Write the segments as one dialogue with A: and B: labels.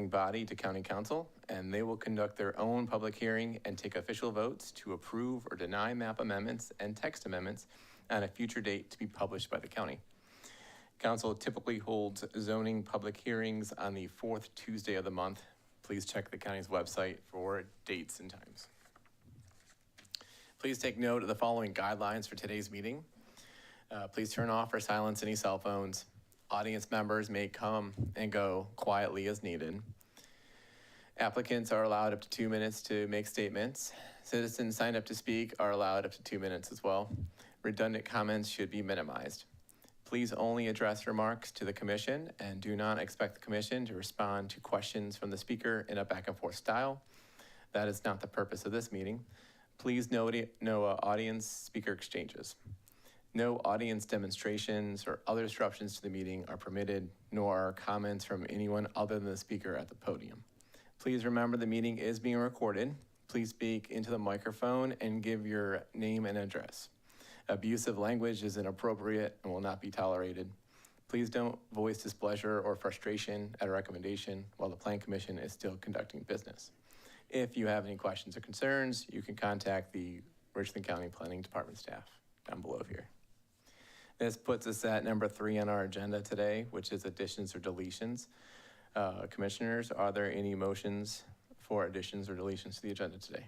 A: governing body to county council, and they will conduct their own public hearing and take official votes to approve or deny map amendments and text amendments on a future date to be published by the county. Council typically holds zoning public hearings on the fourth Tuesday of the month. Please check the county's website for dates and times. Please take note of the following guidelines for today's meeting. Please turn off or silence any cell phones. Audience members may come and go quietly as needed. Applicants are allowed up to 2 minutes to make statements. Citizens signed up to speak are allowed up to 2 minutes as well. Redundant comments should be minimized. Please only address remarks to the commission and do not expect the commission to respond to questions from the speaker in a back and forth style. That is not the purpose of this meeting. Please no audience speaker exchanges. No audience demonstrations or other disruptions to the meeting are permitted, nor are comments from anyone other than the speaker at the podium. Please remember the meeting is being recorded. Please speak into the microphone and give your name and address. Abusive language is inappropriate and will not be tolerated. Please don't voice displeasure or frustration at a recommendation while the Plan Commission is still conducting business. If you have any questions or concerns, you can contact the Richland County Planning Department staff down below here. This puts us at number 3 on our agenda today, which is additions or deletions. Commissioners, are there any motions for additions or deletions to the agenda today?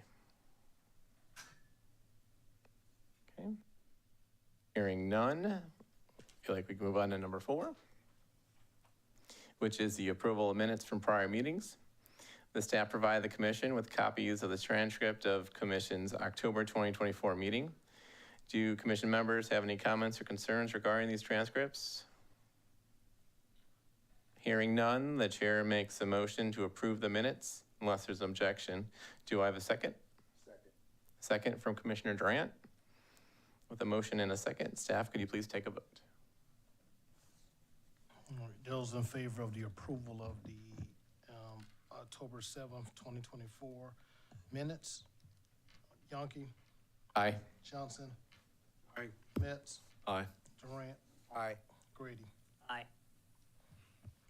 A: Okay. Hearing none, I feel like we can move on to number 4, which is the approval of minutes from prior meetings. The staff provided the commission with copies of the transcript of commission's October 2024 meeting. Do commission members have any comments or concerns regarding these transcripts? Hearing none, the chair makes a motion to approve the minutes unless there's an objection. Do I have a second? Second from Commissioner Durant. With a motion and a second, staff, could you please take a vote?
B: All right, those in favor of the approval of the October 7th, 2024 minutes? Yonke?
A: Aye.
B: Johnson?
C: Aye.
B: Metz?
C: Aye.
B: Durant?
C: Aye.
B: Grady?
D: Aye.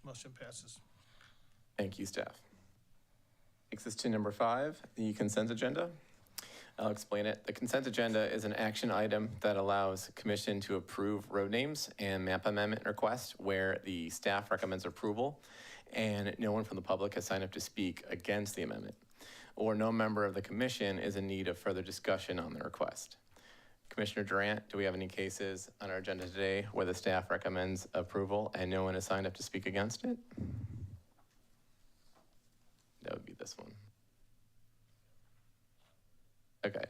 B: Motion passes.
A: Thank you, staff. Takes us to number 5, the consent agenda. I'll explain it. The consent agenda is an action item that allows commission to approve road names and map amendment requests where the staff recommends approval and no one from the public has signed up to speak against the amendment, or no member of the commission is in need of further discussion on the request. Commissioner Durant, do we have any cases on our agenda today where the staff recommends approval and no one has signed up to speak against it? That would be this one. Okay.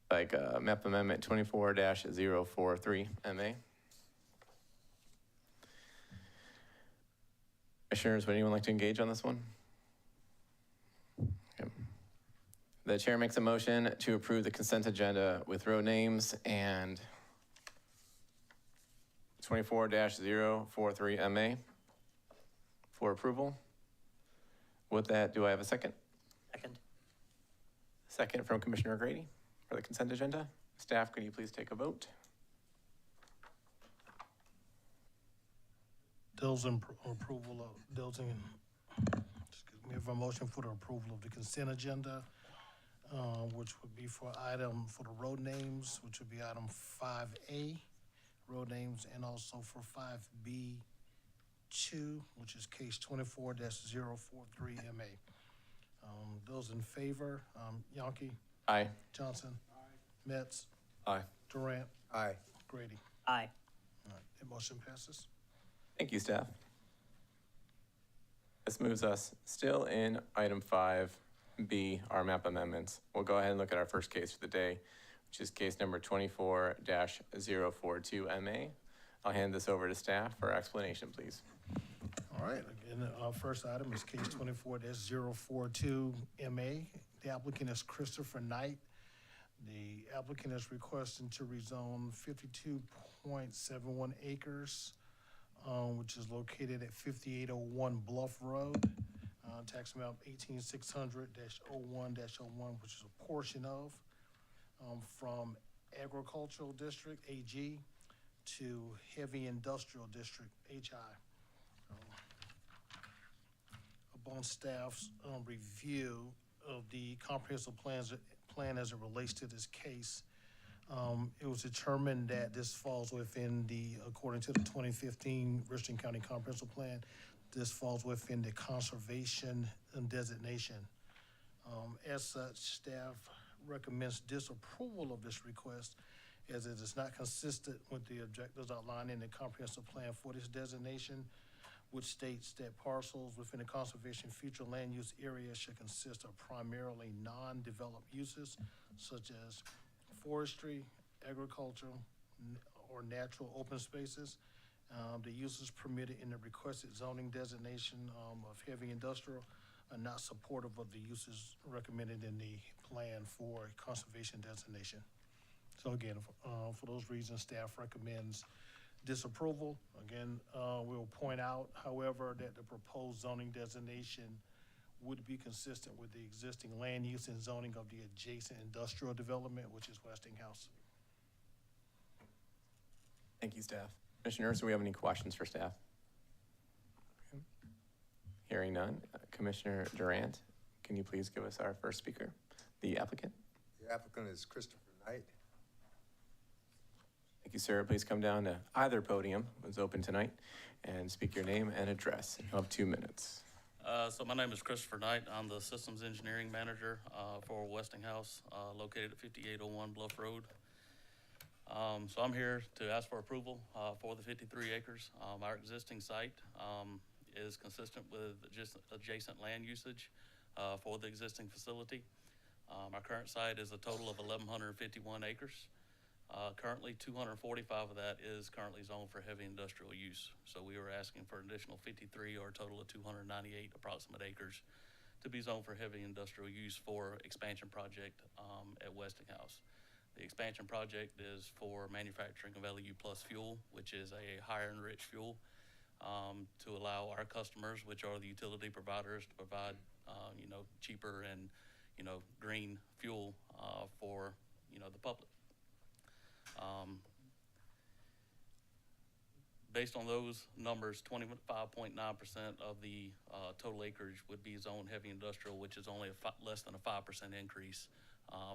A: Like map amendment 24-043 MA. Commissioners, would anyone like to engage on this one? Okay. The chair makes a motion to approve the consent agenda with road names and 24-043 MA for approval. With that, do I have a second?
D: Second.
A: Second from Commissioner Grady for the consent agenda. Staff, could you please take a vote?
B: Those in approval of, we have a motion for the approval of the consent agenda, which would be for the road names, which would be item 5A, road names, and also for 5B2, which is case 24-043 MA. Those in favor, Yonke?
A: Aye.
B: Johnson? Aye. Metz?
C: Aye.
B: Durant?
C: Aye.
B: Grady?
D: Aye.
B: All right, the motion passes.
A: Thank you, staff. This moves us still in item 5B, our map amendments. We'll go ahead and look at our first case for the day, which is case number 24-042 MA. I'll hand this over to staff for explanation, please.
B: All right, again, our first item is case 24-042 MA. The applicant is Christopher Knight. The applicant is requesting to rezone 52.71 acres, which is located at 5801 Bluff Road, tax map 18600-01-01, which is a portion of, from Agricultural District, AG, to Heavy Industrial District, HI. A upon staff's review of the comprehensive plan as it relates to this case, it was determined that this falls within according to the 2015 Richland County Comprehensive Plan, this falls within the conservation designation. As such, staff recommends disapproval of this request as it is not consistent with the objectives outlined in the comprehensive plan for this designation, which states that parcels within the conservation future land use area should consist of primarily non-developed uses such as forestry, agriculture, or natural open spaces. The uses permitted in the requested zoning designation of heavy industrial are not supportive of the uses recommended in the plan for conservation designation. So again, for those reasons, staff recommends disapproval. Again, we'll point out, however, that the proposed zoning designation would be consistent with the existing land use and zoning of the adjacent industrial development, which is Westinghouse.
A: Thank you, staff. Commissioners, do we have any questions for staff? Okay. Hearing none. Commissioner Durant, can you please give us our first speaker, the applicant?
C: The applicant is Christopher Knight.
A: Thank you, sir. Please come down to either podium, it's open tonight, and speak your name and address. You have 2 minutes.
D: So my name is Christopher Knight. I'm the Systems Engineering Manager for Westinghouse, located at 5801 Bluff Road. So I'm here to ask for approval for the 53 acres. Our existing site is consistent with just adjacent land usage for the existing facility. Our current site is a total of 1,151 acres. Currently, 245 of that is currently zoned for heavy industrial use. So we were asking for an additional 53, or a total of 298 approximate acres to be zoned for heavy industrial use for expansion project at Westinghouse. The expansion project is for manufacturing of LEU plus fuel, which is a higher enriched fuel to allow our customers, which are the utility providers, to provide cheaper and green fuel for the public. Based on those numbers, 25.9% of the total acreage would be zoned heavy industrial, which is only less than a 5% increase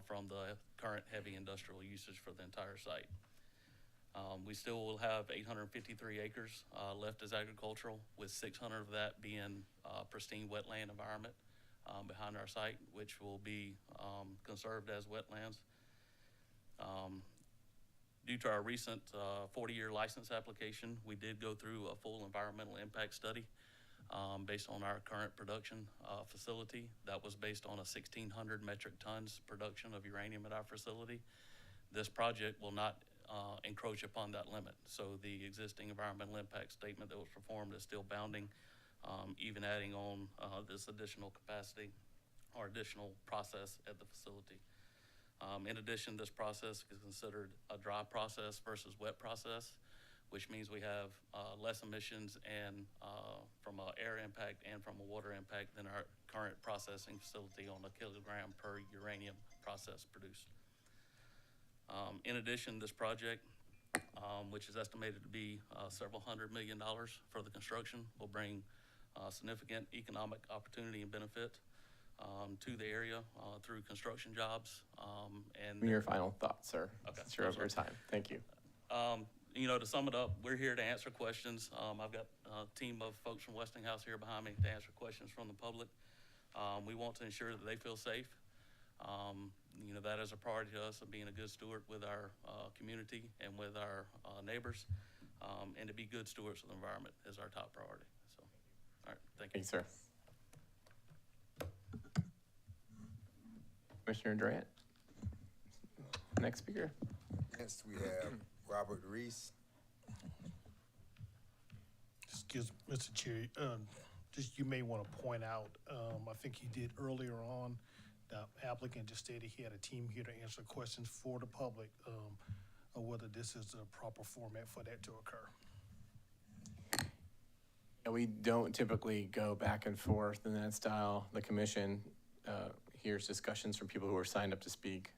D: from the current heavy industrial usage for the entire site. We still will have 853 acres left as agricultural, with 600 of that being pristine wetland environment behind our site, which will be conserved as wetlands. Due to our recent 40-year license application, we did go through a full environmental impact study based on our current production facility. That was based on a 1,600 metric tons production of uranium at our facility. This project will not encroach upon that limit. So the existing environmental impact statement that was performed is still bounding, even adding on this additional capacity or additional process at the facility. In addition, this process is considered a dry process versus wet process, which means we have less emissions and from an air impact and from a water impact than our current processing facility on a kilogram per uranium process produced. In addition, this project, which is estimated to be several $100 million for the construction, will bring significant economic opportunity and benefit to the area through construction jobs. And
A: Your final thoughts, sir.
D: Okay.
A: It's your over your time. Thank you.
D: To sum it up, we're here to answer questions. I've got a team of folks from Westinghouse here behind me to answer questions from the public. We want to ensure that they feel safe. That is a priority to us, of being a good steward with our community and with our neighbors, and to be good stewards of the environment is our top priority. So, all right, thank you.
A: Thank you, sir. Commissioner Durant. Next speaker.
C: Next, we have Robert Reese.
B: Excuse me, Mr. Chair, just you may want to point out, I think he did earlier on, the applicant just stated he had a team here to answer questions for the public, of whether this is a proper format for that to occur.
A: Yeah, we don't typically go back and forth in that style. The commission hears discussions from people who are signed up to speak.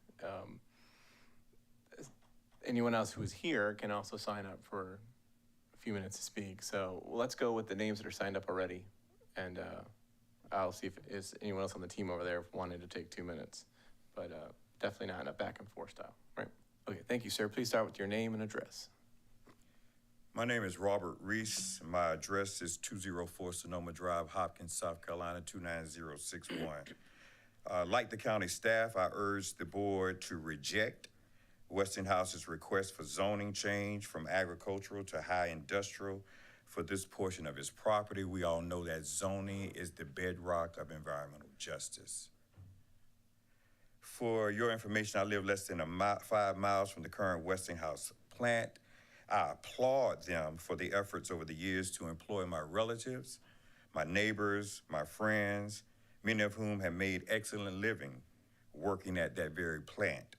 A: Anyone else who is here can also sign up for a few minutes to speak. So let's go with the names that are signed up already, and I'll see if is anyone else on the team over there wanted to take 2 minutes, but definitely not in a back and forth style, right? Okay, thank you, sir. Please start with your name and address.
E: My name is Robert Reese. My address is 204 Sonoma Drive, Hopkins, South Carolina, 29061. Like the county staff, I urge the board to reject Westinghouse's request for zoning change from agricultural to high industrial for this portion of its property. We all know that zoning is the bedrock of environmental justice. For your information, I live less than 5 miles from the current Westinghouse plant. I applaud them for the efforts over the years to employ my relatives, my neighbors, my friends, many of whom have made excellent living working at that very plant.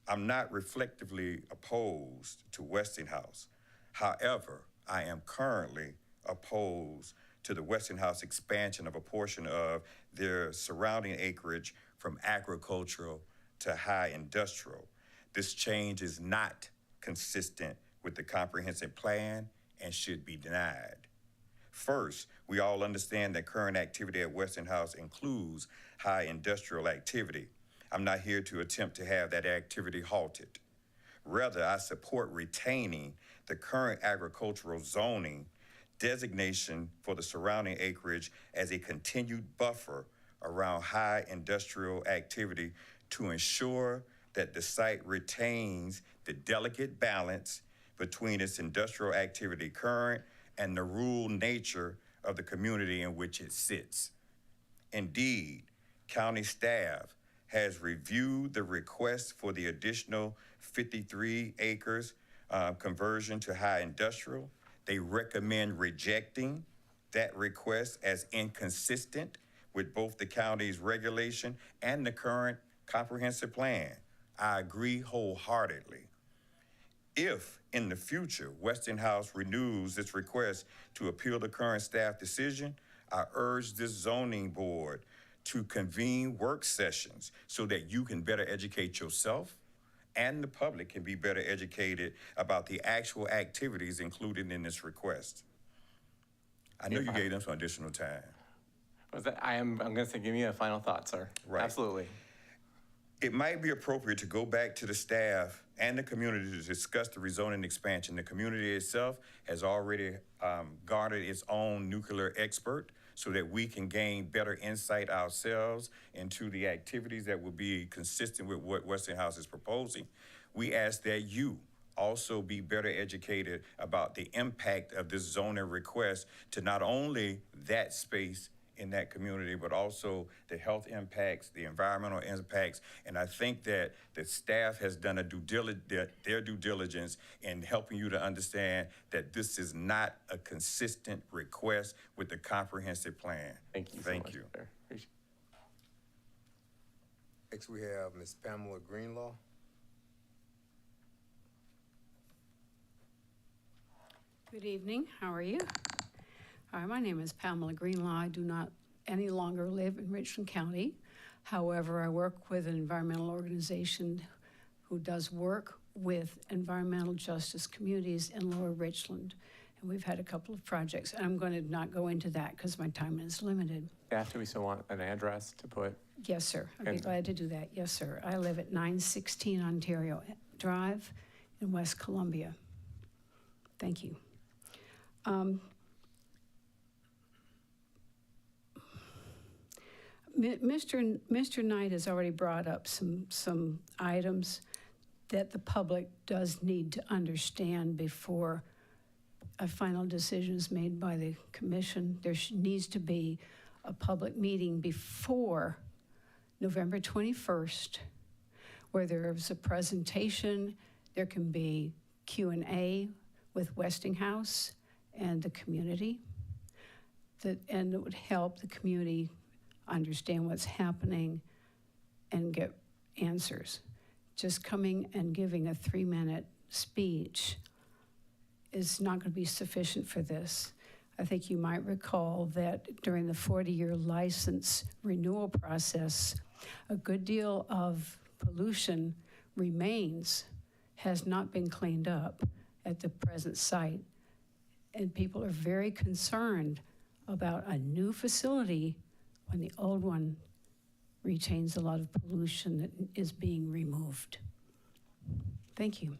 E: I'm not reflectively opposed to Westinghouse. However, I am currently opposed to the Westinghouse expansion of a portion of their surrounding acreage from agricultural to high industrial. This change is not consistent with the comprehensive plan and should be denied. First, we all understand that current activity at Westinghouse includes high industrial activity. I'm not here to attempt to have that activity halted. Rather, I support retaining the current agricultural zoning designation for the surrounding acreage as a continued buffer around high industrial activity to ensure that the site retains the delicate balance between its industrial activity current and the rural nature of the community in which it sits. Indeed, county staff has reviewed the request for the additional 53 acres conversion to high industrial. They recommend rejecting that request as inconsistent with both the county's regulation and the current comprehensive plan. I agree wholeheartedly. If in the future Westinghouse renews its request to appeal the current staff decision, I urge this zoning board to convene work sessions so that you can better educate yourself and the public can be better educated about the actual activities included in this request. I know you gave them some additional time.
A: Was that, I'm going to say, give me a final thought, sir.
E: Right.
A: Absolutely.
E: It might be appropriate to go back to the staff and the community to discuss the rezoning expansion. The community itself has already garnered its own nuclear expert so that we can gain better insight ourselves into the activities that will be consistent with what Westinghouse is proposing. We ask that you also be better educated about the impact of this zoning request to not only that space in that community, but also the health impacts, the environmental impacts. And I think that the staff has done their due diligence in helping you to understand that this is not a consistent request with the comprehensive plan.
A: Thank you so
E: Thank
A: much,
E: you.
A: sir. Appreciate
C: Next, we have Ms. Pamela Greenlaw.
F: Good evening. How are you? Hi, my name is Pamela Greenlaw. I do not any longer live in Richland County. However, I work with an environmental organization who does work with environmental justice communities in Lower Richland. And we've had a couple of projects. And I'm going to not go into that because my time is limited.
A: After we still want an address to put.
F: Yes, sir. I'd be
A: And-
F: glad to do that. Yes, sir. I live at 916 Ontario Drive in West Columbia. Thank you. Mr. Knight has already brought up some items that the public does need to understand before a final decision is made by the commission. There needs to be a public meeting before November 21st, where there's a presentation, there can be Q&A with Westinghouse and the community, and it would help the community understand what's happening and get answers. Just coming and giving a 3-minute speech is not going to be sufficient for this. I think you might recall that during the 40-year license renewal process, a good deal of pollution remains, has not been cleaned up at the present site. And people are very concerned about a new facility when the old one retains a lot of pollution that is being removed. Thank you.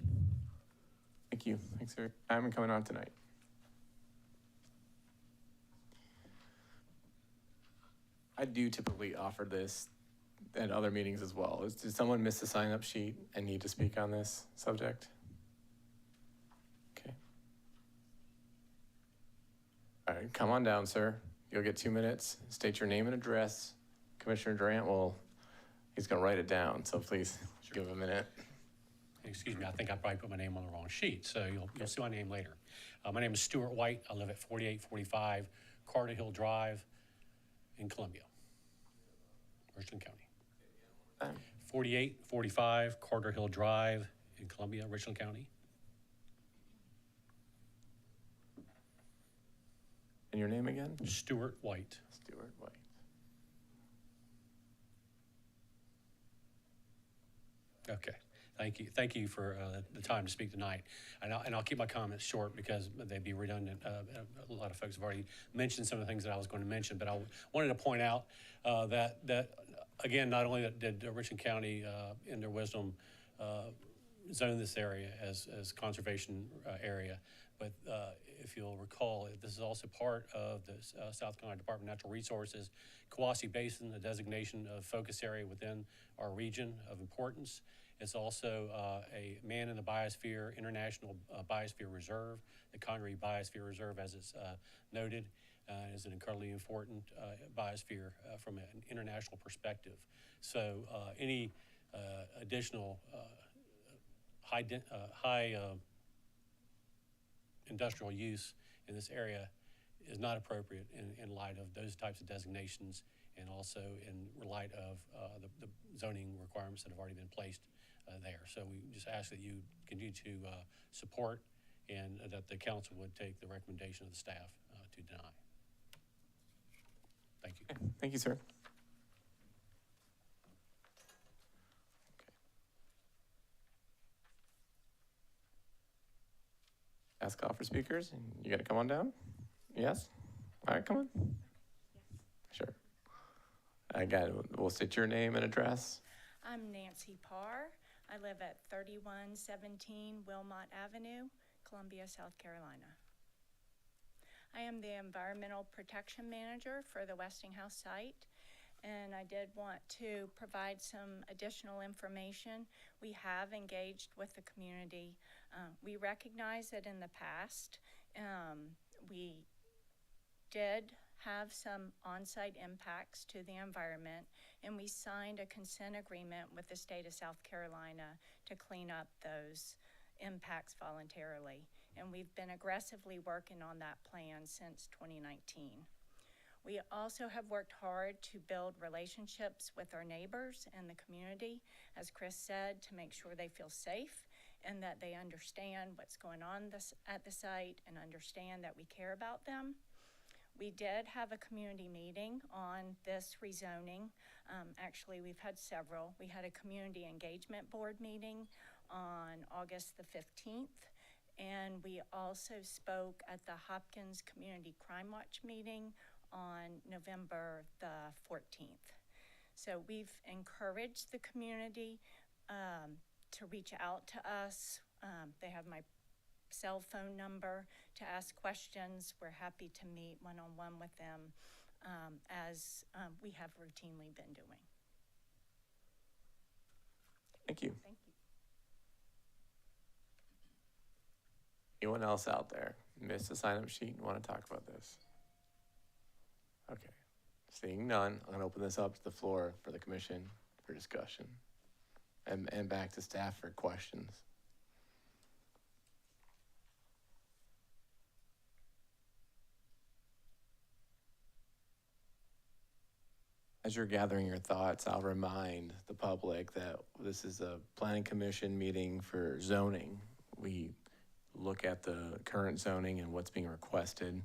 A: Thank you. Thanks for coming on tonight. I do typically offer this at other meetings as well. Did someone miss the sign-up sheet and need to speak on this subject? Okay. All right, come on down, sir. You'll get 2 minutes. State your name and address. Commissioner Durant he's gonna write it down, so please give him a minute.
G: Excuse me, I think I probably put my name on the wrong sheet, so you'll see my name later. My name is Stuart White. I live at 4845 Carter Hill Drive in Columbia, Richland County. 4845 Carter Hill Drive in Columbia, Richland County.
A: And your name again?
G: Stuart White.
A: Stuart White.
G: Okay, thank you for the time to speak tonight. And I'll keep my comments short because they'd be redundant. A lot of folks have already mentioned some of the things that I was going to mention, but I wanted to point out that again, not only did Richland County, in their wisdom, zone this area as conservation area, but if you'll recall, this is also part of the South Carolina Department of Natural Resources Kawasi Basin, a designation of focus area within our region of importance. It's also a Man in the Biosphere International Biosphere Reserve. The Congaree Biosphere Reserve, as it's noted, is an incredibly important biosphere from an international perspective. So any additional high industrial use in this area is not appropriate in light of those types of designations, and also in light of the zoning requirements that have already been placed there. So we just ask that you continue to support, and that the council would take the recommendation of the staff to deny. Thank you.
A: Okay. Thank you, sir. Ask call for speakers. You got to come on down? Yes? All right, come on. Sure. Again, we'll state your name and address.
H: I'm Nancy Parr. I live at 3117 Wilmot Avenue, Columbia, South Carolina. I am the Environmental Protection Manager for the Westinghouse site, and I did want to provide some additional information. We have engaged with the community. We recognize that in the past, we did have some on-site impacts to the environment, and we signed a consent agreement with the state of South Carolina to clean up those impacts voluntarily. And we've been aggressively working on that plan since 2019. We also have worked hard to build relationships with our neighbors and the community, as Chris said, to make sure they feel safe and that they understand what's going on at the site and understand that we care about them. We did have a community meeting on this rezoning. Actually, we've had several. We had a community engagement board meeting on August the 15th, and we also spoke at the Hopkins Community Crime Watch meeting on November the 14th. So we've encouraged the community to reach out to us. They have my cell phone number to ask questions. We're happy to meet one-on-one with them, as we have routinely been doing.
A: Thank you.
H: Thank you.
A: Anyone else out there missed the sign-up sheet and want to talk about this? Okay. Seeing none, I'm going to open this up to the floor for the commission for discussion and back to staff for questions. As you're gathering your thoughts, I'll remind the public that this is a planning commission meeting for zoning. We look at the current zoning and what's being requested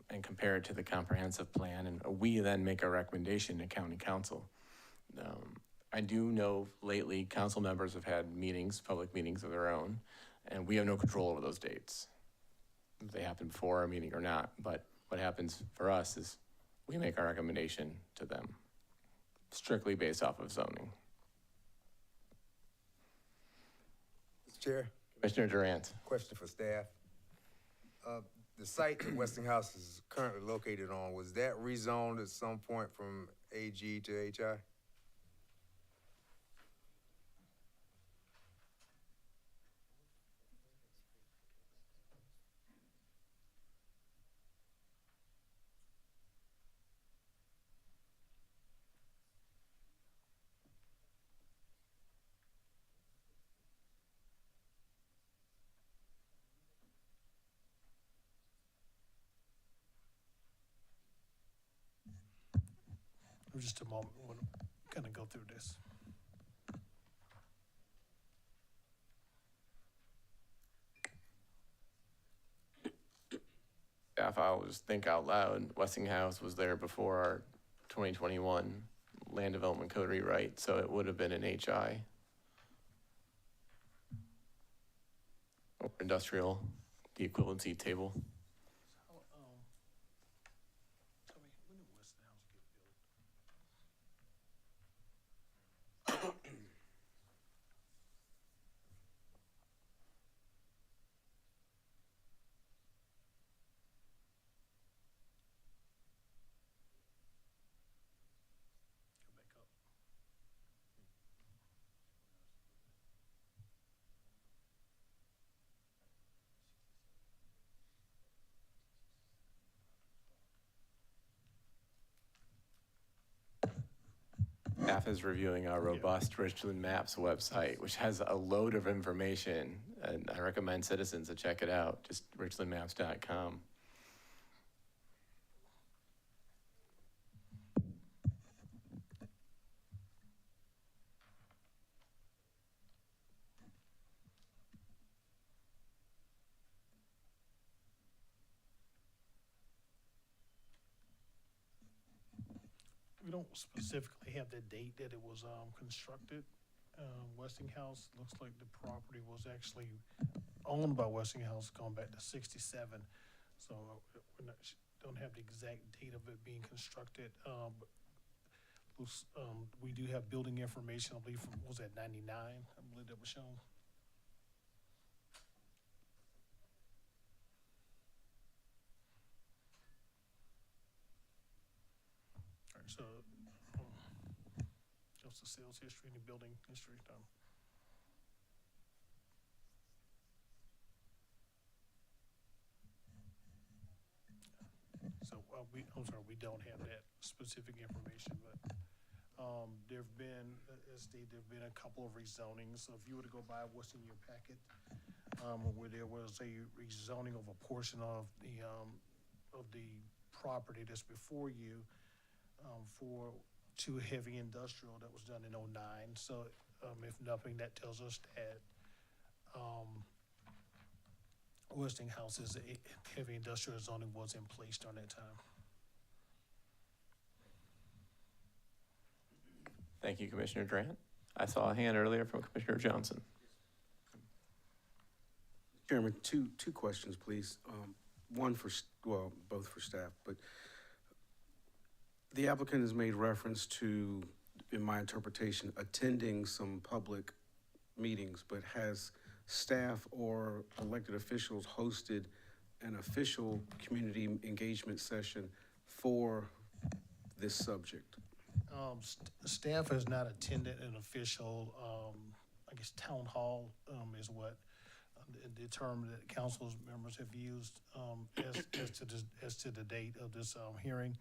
A: and compare it to the comprehensive plan, and we then make a recommendation to county council. I do know lately council members have had meetings, public meetings of their own, and we have no control over those dates. If they happen before our meeting or not, but what happens for us is we make our recommendation to them, strictly based off of zoning.
C: Mr. Chair,
A: Commissioner Durant.
C: question for staff. The site that Westinghouse is currently located on, was that rezoned at some point from AG to HI?
B: Just a moment, we'll kind of go through this.
A: Staff, I'll just think out loud. Westinghouse was there before our 2021 land development code rewrite, so it would have been an HI. Or industrial, the equivalency table.
B: Tell me, when did Westinghouse get built? Go back up.
A: Staff is reviewing our robust Richland Maps website, which has a load of information, and I recommend citizens to check it out, just richlandmaps.com.
B: We don't specifically have the date that it was constructed. Westinghouse, looks like the property was actually owned by Westinghouse going back to '67. So we're not, don't have the exact date of it being constructed. But we do have building information, I believe, from, was that '99? I believe that was shown. All right, so, just the sales history and the building history done. So, I'm sorry, we don't have that specific information, but, there've been, as stated, there've been a couple of rezonings. So if you were to go by what's in your packet, where there was a rezoning of a portion of the property that's before you, to heavy industrial that was done in '09. So, if nothing, that tells us that, Westinghouse's heavy industrial zoning was in place during that time.
A: Thank you, Commissioner Durant. I saw a hand earlier from Commissioner Johnson.
I: Chairman, two questions, please. One for, well, both for staff, but the applicant has made reference to, in my interpretation, attending some public meetings, but has staff or elected officials hosted an official community engagement session for this subject?
B: Staff has not attended an official, I guess, town hall, is what the term that council's members have used, as to the date of this, hearing.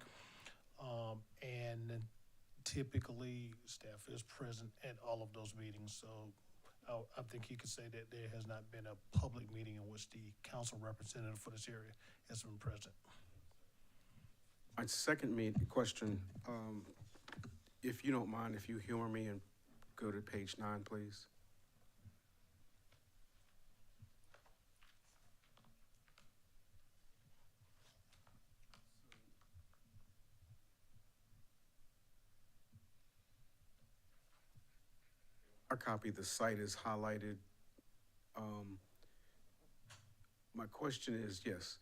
B: And typically, staff is present at all of those meetings, so I think you could say that there has not been a public meeting in which the council representative for this area has been present.
I: My second question, if you don't mind, if you humor me and go to page 9, please. Our copy, the site is highlighted. My question is, yes,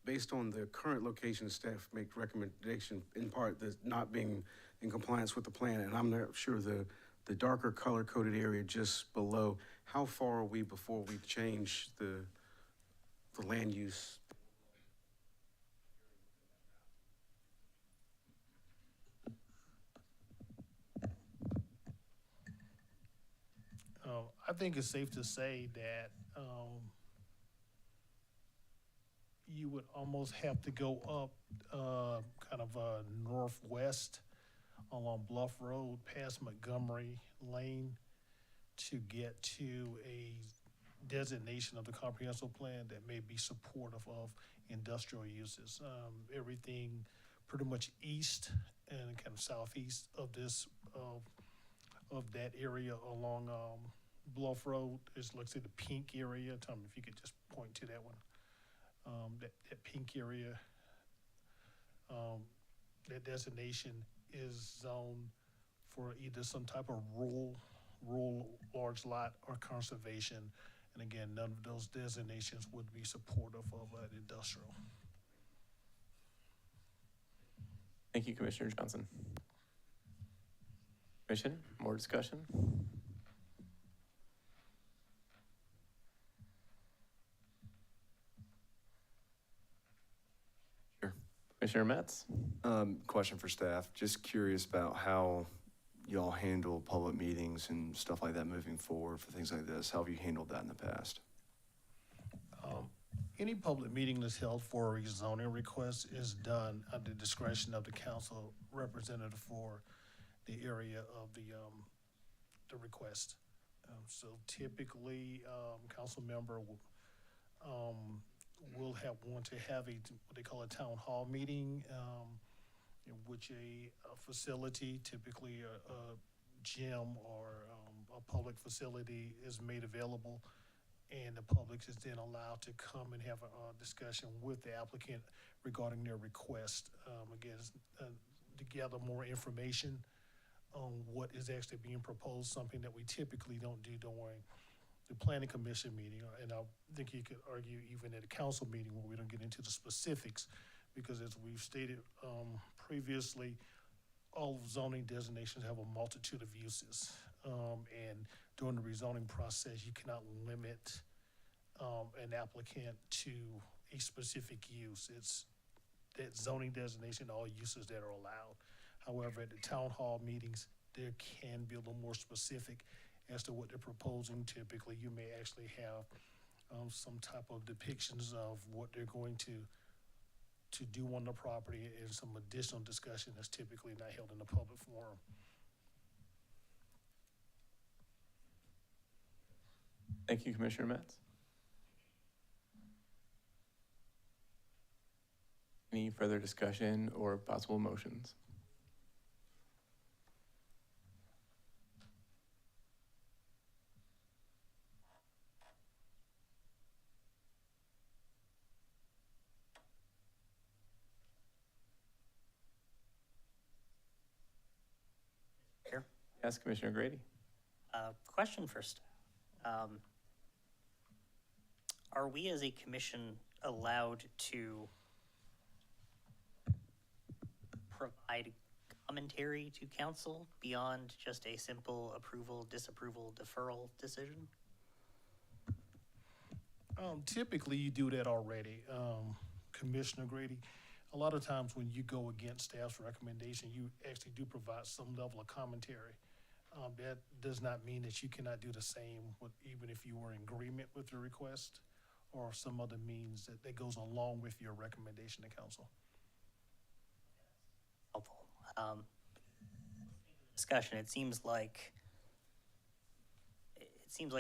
I: based on the current location, staff make recommendation in part that's not being in compliance with the plan, and I'm not sure the darker color-coded area just below, how far are we before we change the land use?
B: I think it's safe to say that you would almost have to go up kind of northwest along Bluff Road past Montgomery Lane to get to a designation of the comprehensive plan that may be supportive of industrial uses. Everything pretty much east and kind of southeast of this of that area along Bluff Road is, let's say, the pink area. Tom, if you could just point to that one. That pink area, that designation is zoned for either some type of rural large lot or conservation. And again, none of those designations would be supportive of an industrial.
A: Thank you, Commissioner Johnson. Commission, more discussion? Sure. Commissioner Metz?
J: Question for staff. Just curious about how y'all handle public meetings and stuff like that moving forward for things like this. How have you handled that in the past?
B: Any public meeting that's held for a rezoning request is done at the discretion of the council representative for the area of the request. So typically, council member will want to have what they call a town hall meeting, in which a facility, typically a gym or a public facility, is made available, and the public is then allowed to come and have a discussion with the applicant regarding their request. Again, to gather more information on what is actually being proposed, something that we typically don't do during the planning commission meeting. And I think you could argue even at a council meeting where we don't get into the specifics, because as we've stated previously, all zoning designations have a multitude of uses. And during the rezoning process, you cannot limit an applicant to a specific use. It's that zoning designation, all uses that are allowed. However, at the town hall meetings, there can be a little more specific as to what they're proposing. Typically, you may actually have some type of depictions of what they're going to do on the property, and some additional discussion that's typically not held in a public forum.
A: Thank you, Commissioner Metz. Any further discussion or possible motions?
K: Here.
A: Yes, Commissioner Grady.
K: Question for staff. Are we as a commission allowed to provide commentary to council beyond just a simple approval, disapproval, deferral decision?
B: Typically, you do that already, Commissioner Grady. A lot of times when you go against staff's recommendation, you actually do provide some level of commentary. That does not mean that you cannot do the same even if you were in agreement with the request or some other means that goes along with your recommendation to council.
K: Helpful. Discussion, it seems like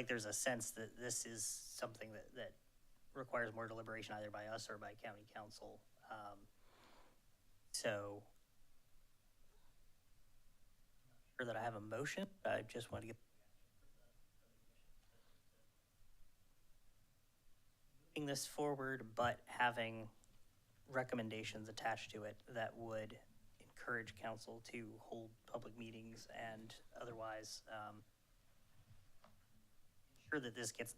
K: there's a sense that this is something that requires more deliberation either by us or by county council. So, I'm not sure that I have a motion. I just want to get moving this forward, but having recommendations attached to it that would encourage council to hold public meetings and otherwise ensure that this gets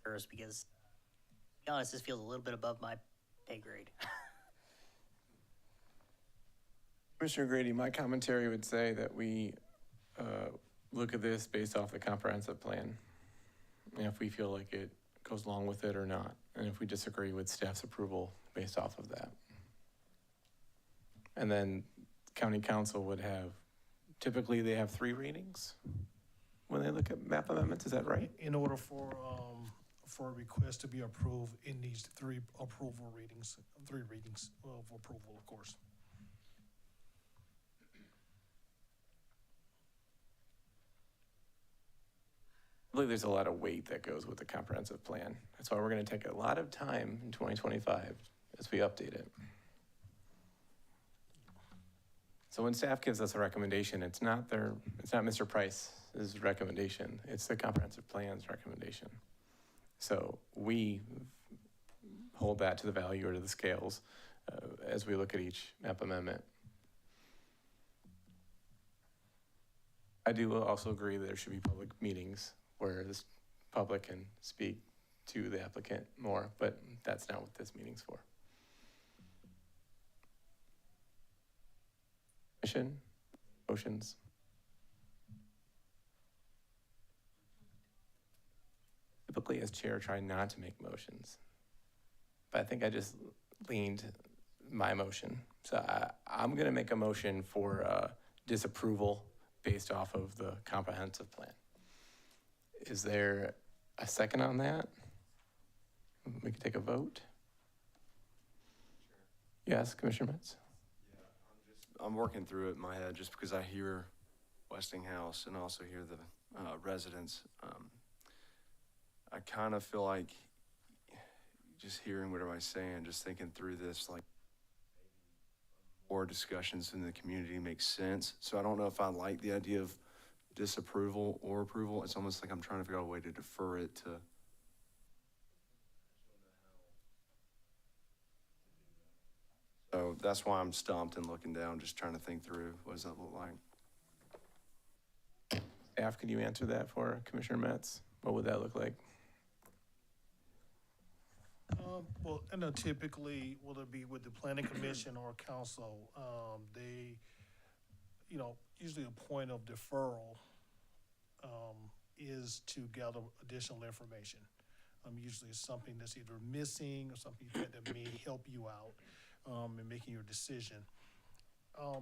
K: first, because to be honest, this feels a little bit above my pay grade.
A: Commissioner Grady, my commentary would say that we look at this based off the comprehensive plan. And if we feel like it goes along with it or not, and if we disagree with staff's approval based off of that. And then county council would have, typically they have 3 readings when they look at map amendments, is that right?
B: In order for a request to be approved, it needs 3 readings of approval, of course.
A: I believe there's a lot of weight that goes with the comprehensive plan. That's why we're going to take a lot of time in 2025 as we update it. So when staff gives us a recommendation, it's not Mr. Price's recommendation, it's the comprehensive plan's recommendation. So we hold that to the value or to the scales as we look at each map amendment. I do also agree that there should be public meetings where the public can speak to the applicant more, but that's not what this meeting's for. Commission, motions. Typically, as chair, try not to make motions, but I think I just leaned my motion. So I'm going to make a motion for disapproval based off of the comprehensive plan. Is there a second on that? We can take a vote. Yes, Commissioner Metz?
J: I'm working through it in my head just because I hear Westinghouse and also hear the residents. I kind of feel like just hearing what everybody's saying, just thinking through this, like more discussions in the community makes sense. So I don't know if I like the idea of disapproval or approval. It's almost like I'm trying to figure out a way to defer it to. So that's why I'm stumped and looking down, just trying to think through what does that look like.
A: Staff, could you answer that for Commissioner Metz? What would that look like?
B: Well, I know typically, whether it be with the planning commission or council, they, usually a point of deferral is to gather additional information. Usually it's something that's either missing or something that may help you out in making your decision. I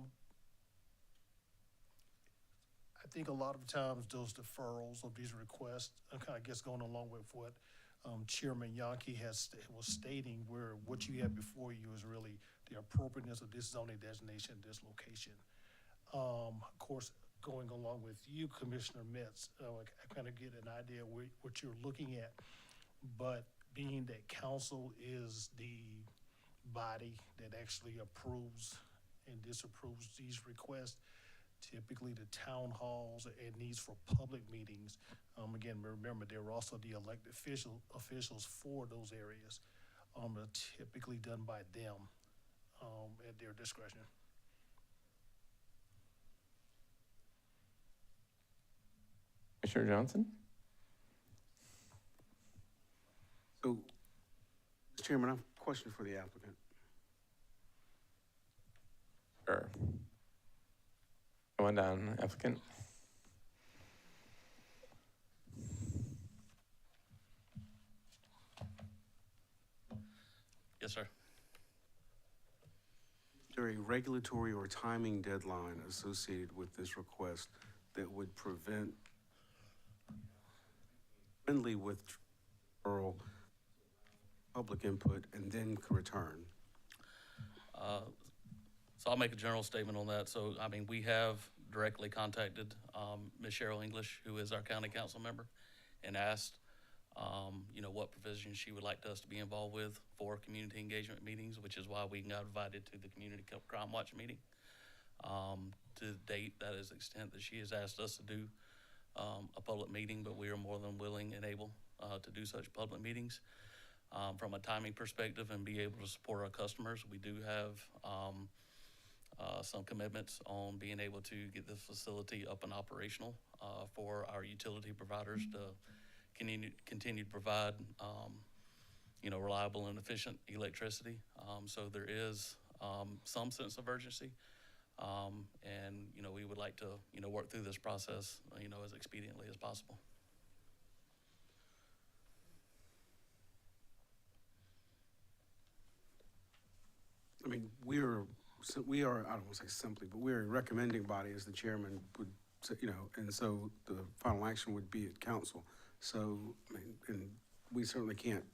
B: think a lot of times those deferrals of these requests, kind of gets going along with what Chairman Yonke was stating, where what you have before you is really the appropriateness of this zoning designation, this location. Of course, going along with you, Commissioner Metz, I kind of get an idea what you're looking at, but being that council is the body that actually approves and disapproves these requests, typically the town halls and needs for public meetings. Again, remember, there are also the elected officials for those areas, are typically done by them at their discretion.
A: Commissioner Johnson?
I: So, Mr. Chairman, I have a question for the applicant.
A: Sure. Come on down, applicant.
D: Yes, sir.
I: Is there a regulatory or timing deadline associated with this request that would prevent friendly withdrawal, public input, and then return?
D: So I'll make a general statement on that. So, we have directly contacted Ms. Cheryl English, who is our county council member, and asked, what provisions she would like us to be involved with for community engagement meetings, which is why we got invited to the Community Crime Watch meeting. To date, that is the extent that she has asked us to do a public meeting, but we are more than willing and able to do such public meetings. From a timing perspective and be able to support our customers, we do have some commitments on being able to get the facility up and operational for our utility providers to continue to provide reliable and efficient electricity. So there is some sense of urgency. And, we would like to, work through this process, as expediently as possible.
I: I mean, we are, I don't want to say simply, but we're a recommending body, as the chairman would say, and so the final action would be at council. So, I mean, and we certainly can't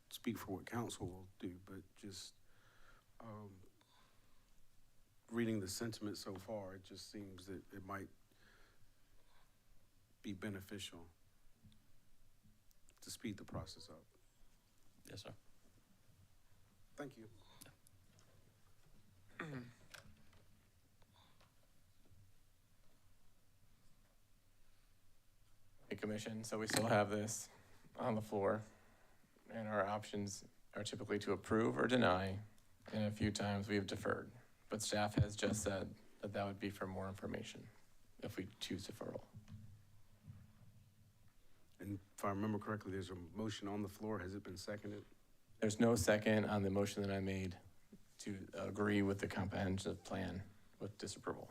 I: speak for what council will do, but just, reading the sentiment so far, it just seems that it might be beneficial to speed the process up.
D: Yes, sir.
I: Thank you.
A: Hey, Commission, so we still have this on the floor, and our options are typically to approve or deny, and a few times we have deferred. But staff has just said that that would be for more information if we choose deferral.
I: And if I remember correctly, there's a motion on the floor. Has it been seconded?
A: There's no second on the motion that I made to agree with the comprehensive plan with disapproval.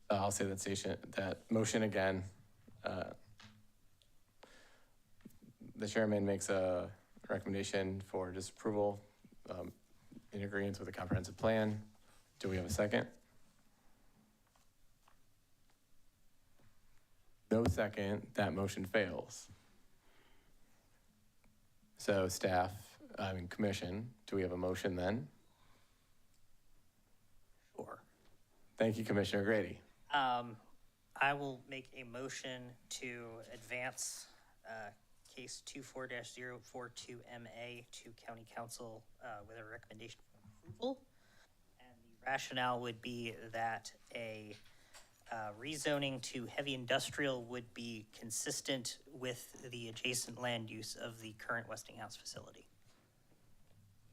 A: I'll say that motion again. The chairman makes a recommendation for disapproval in agreement with the comprehensive plan. Do we have a second? No second, that motion fails. So commission, do we have a motion then?
K: Sure.
A: Thank you, Commissioner Grady.
K: I will make a motion to advance case 24-042MA to County Council with a recommendation for approval. And the rationale would be that a rezoning to heavy industrial would be consistent with the adjacent land use of the current Westinghouse facility.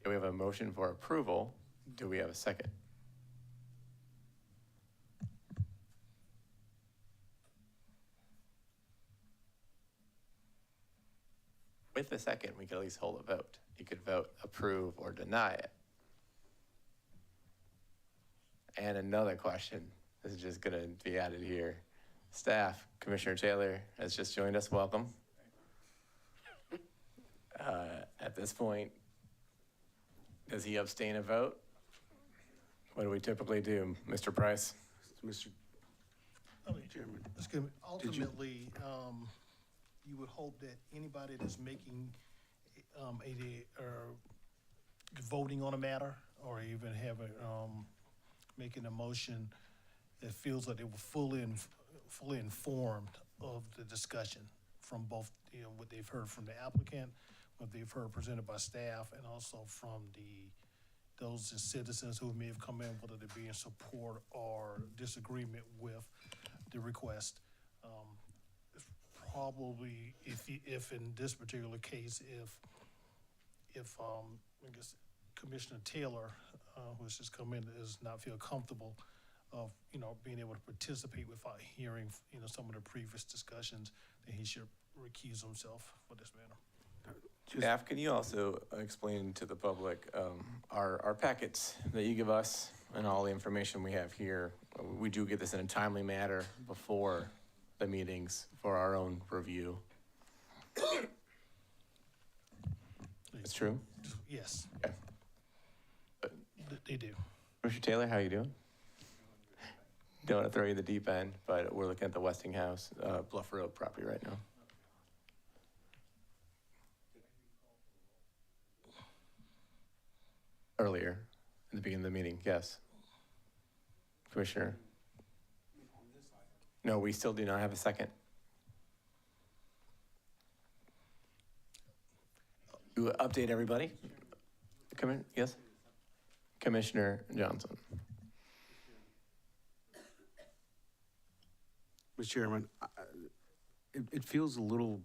A: Do we have a motion for approval? Do we have a second? With a second, we could at least hold a vote. You could vote approve or deny it. And another question, this is just gonna be added here. Staff, Commissioner Taylor has just joined us, welcome. At this point, does he abstain a vote? What do we typically do, Mr. Price?
I: Mr. Chairman.
B: Excuse me, ultimately, you would hope that anybody that's making voting on a matter, or even making a motion that feels that they were fully informed of the discussion from both, what they've heard from the applicant, what they've heard presented by staff, and also from those citizens who may have come in, whether they be in support or disagreement with the request. Probably, if in this particular case, if I guess Commissioner Taylor, who has just come in, does not feel comfortable of, being able to participate without hearing, some of the previous discussions, then he should recuse himself for this matter.
A: Staff, can you also explain to the public our packets that you give us and all the information we have here? We do get this in a timely manner before the meetings for our own review. It's true?
B: Yes,
A: Okay.
B: they do.
A: Commissioner Taylor, how are you doing? Don't want to throw you in the deep end, but we're looking at the Westinghouse Bluff Road property right now. Earlier, in the beginning of the meeting, yes. Commissioner? No, we still do not have a second. You update everybody? Yes? Commissioner Johnson.
I: Mr. Chairman, it feels a little,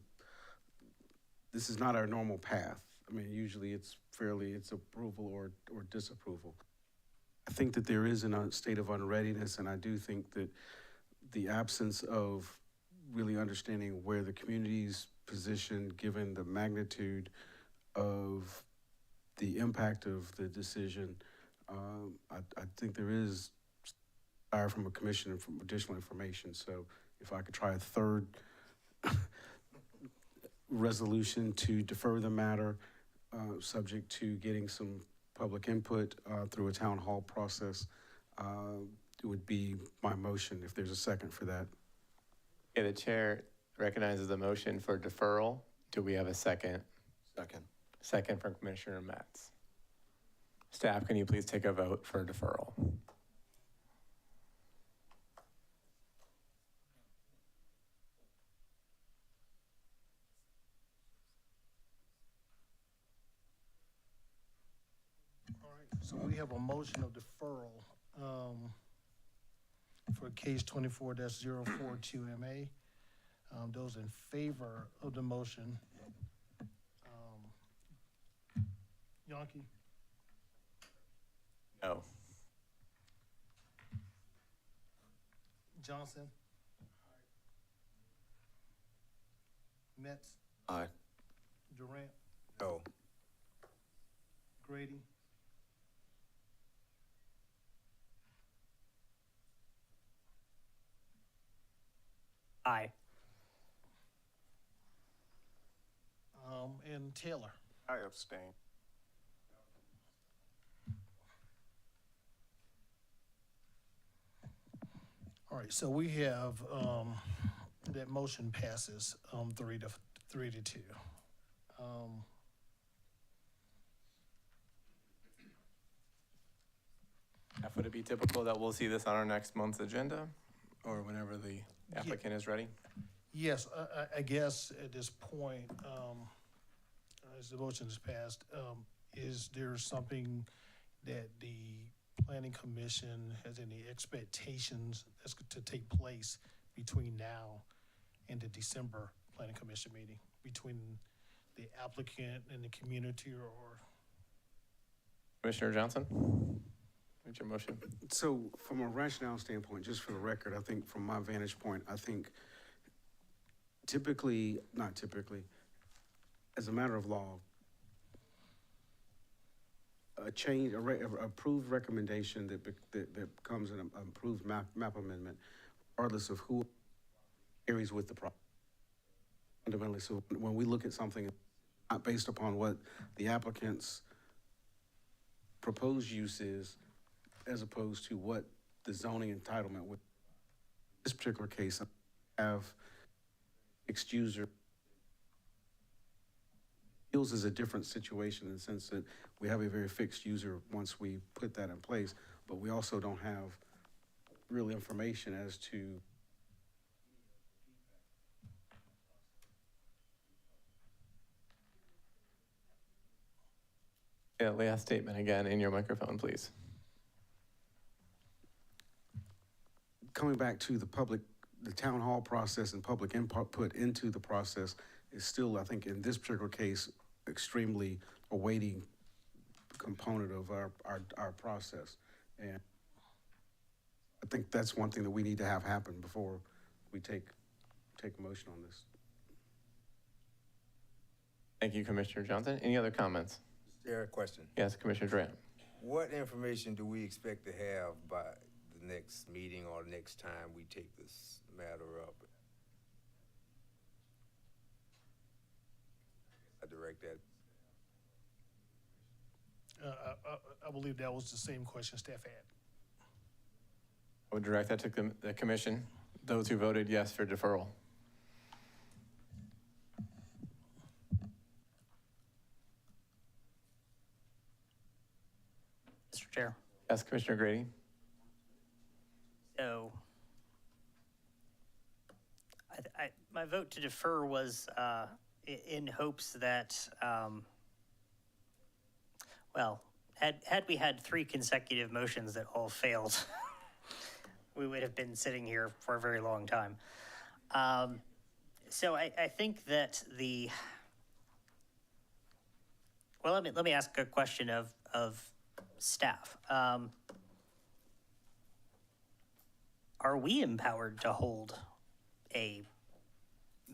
I: this is not our normal path. I mean, usually it's approval or disapproval. I think that there is a state of unreadiness, and I do think that the absence of really understanding where the community's position, given the magnitude of the impact of the decision. I think there is desire from a commission for additional information. So if I could try a third resolution to defer the matter, subject to getting some public input through a town hall process, it would be my motion if there's a second for that.
A: Okay, the chair recognizes the motion for deferral. Do we have a second?
J: Second.
A: Second from Commissioner Metz. Staff, can you please take a vote for deferral?
B: All right, so we have a motion of deferral for case 24-042 MA. Those in favor of the motion. Yonke,
A: No.
B: Johnson. Metz,
J: Aye.
B: Durant,
C: No.
B: Grady,
K: Aye.
B: and Taylor.
J: I abstain.
B: All right, so we have, that motion passes, 3 to 2.
A: Would it be typical that we'll see this on our next month's agenda or whenever the applicant is ready?
B: Yes, I guess at this point, as the motion is passed, is there something that the planning commission has any expectations that's to take place between now and the December planning commission meeting, between the applicant and the community, or?
A: Commissioner Johnson? What's your motion?
I: So from a rationale standpoint, just for the record, I think from my vantage point, I think not typically, as a matter of law, a change, approved recommendation that becomes an approved map amendment, regardless of who carries with the project. Fundamentally, so when we look at something not based upon what the applicant's proposed use is, as opposed to what the zoning entitlement would, in this particular case, have mixed user. Hills is a different situation in the sense that we have a very fixed user once we put that in place, but we also don't have real information as to
A: Yeah, last statement again in your microphone, please.
I: coming back to the town hall process and public input into the process is still, I think, in this particular case, extremely a weighty component of our process. And I think that's one thing that we need to have happen before we take a motion on this.
A: Thank you, Commissioner Johnson. Any other comments?
C: Chair, question.
A: Yes, Commissioner Durant.
C: What information do we expect to have by the next meeting or next time we take this matter up? I direct that.
B: I believe that was the same question staff had.
A: I would direct that to the commission, those who voted yes for deferral.
K: Mr. Chair.
A: Yes, Commissioner Grady.
K: So, my vote to defer was in hopes that, well, had we had 3 consecutive motions that all failed, we would have been sitting here for a very long time. So I think that well, let me ask a question of staff. Are we empowered to hold a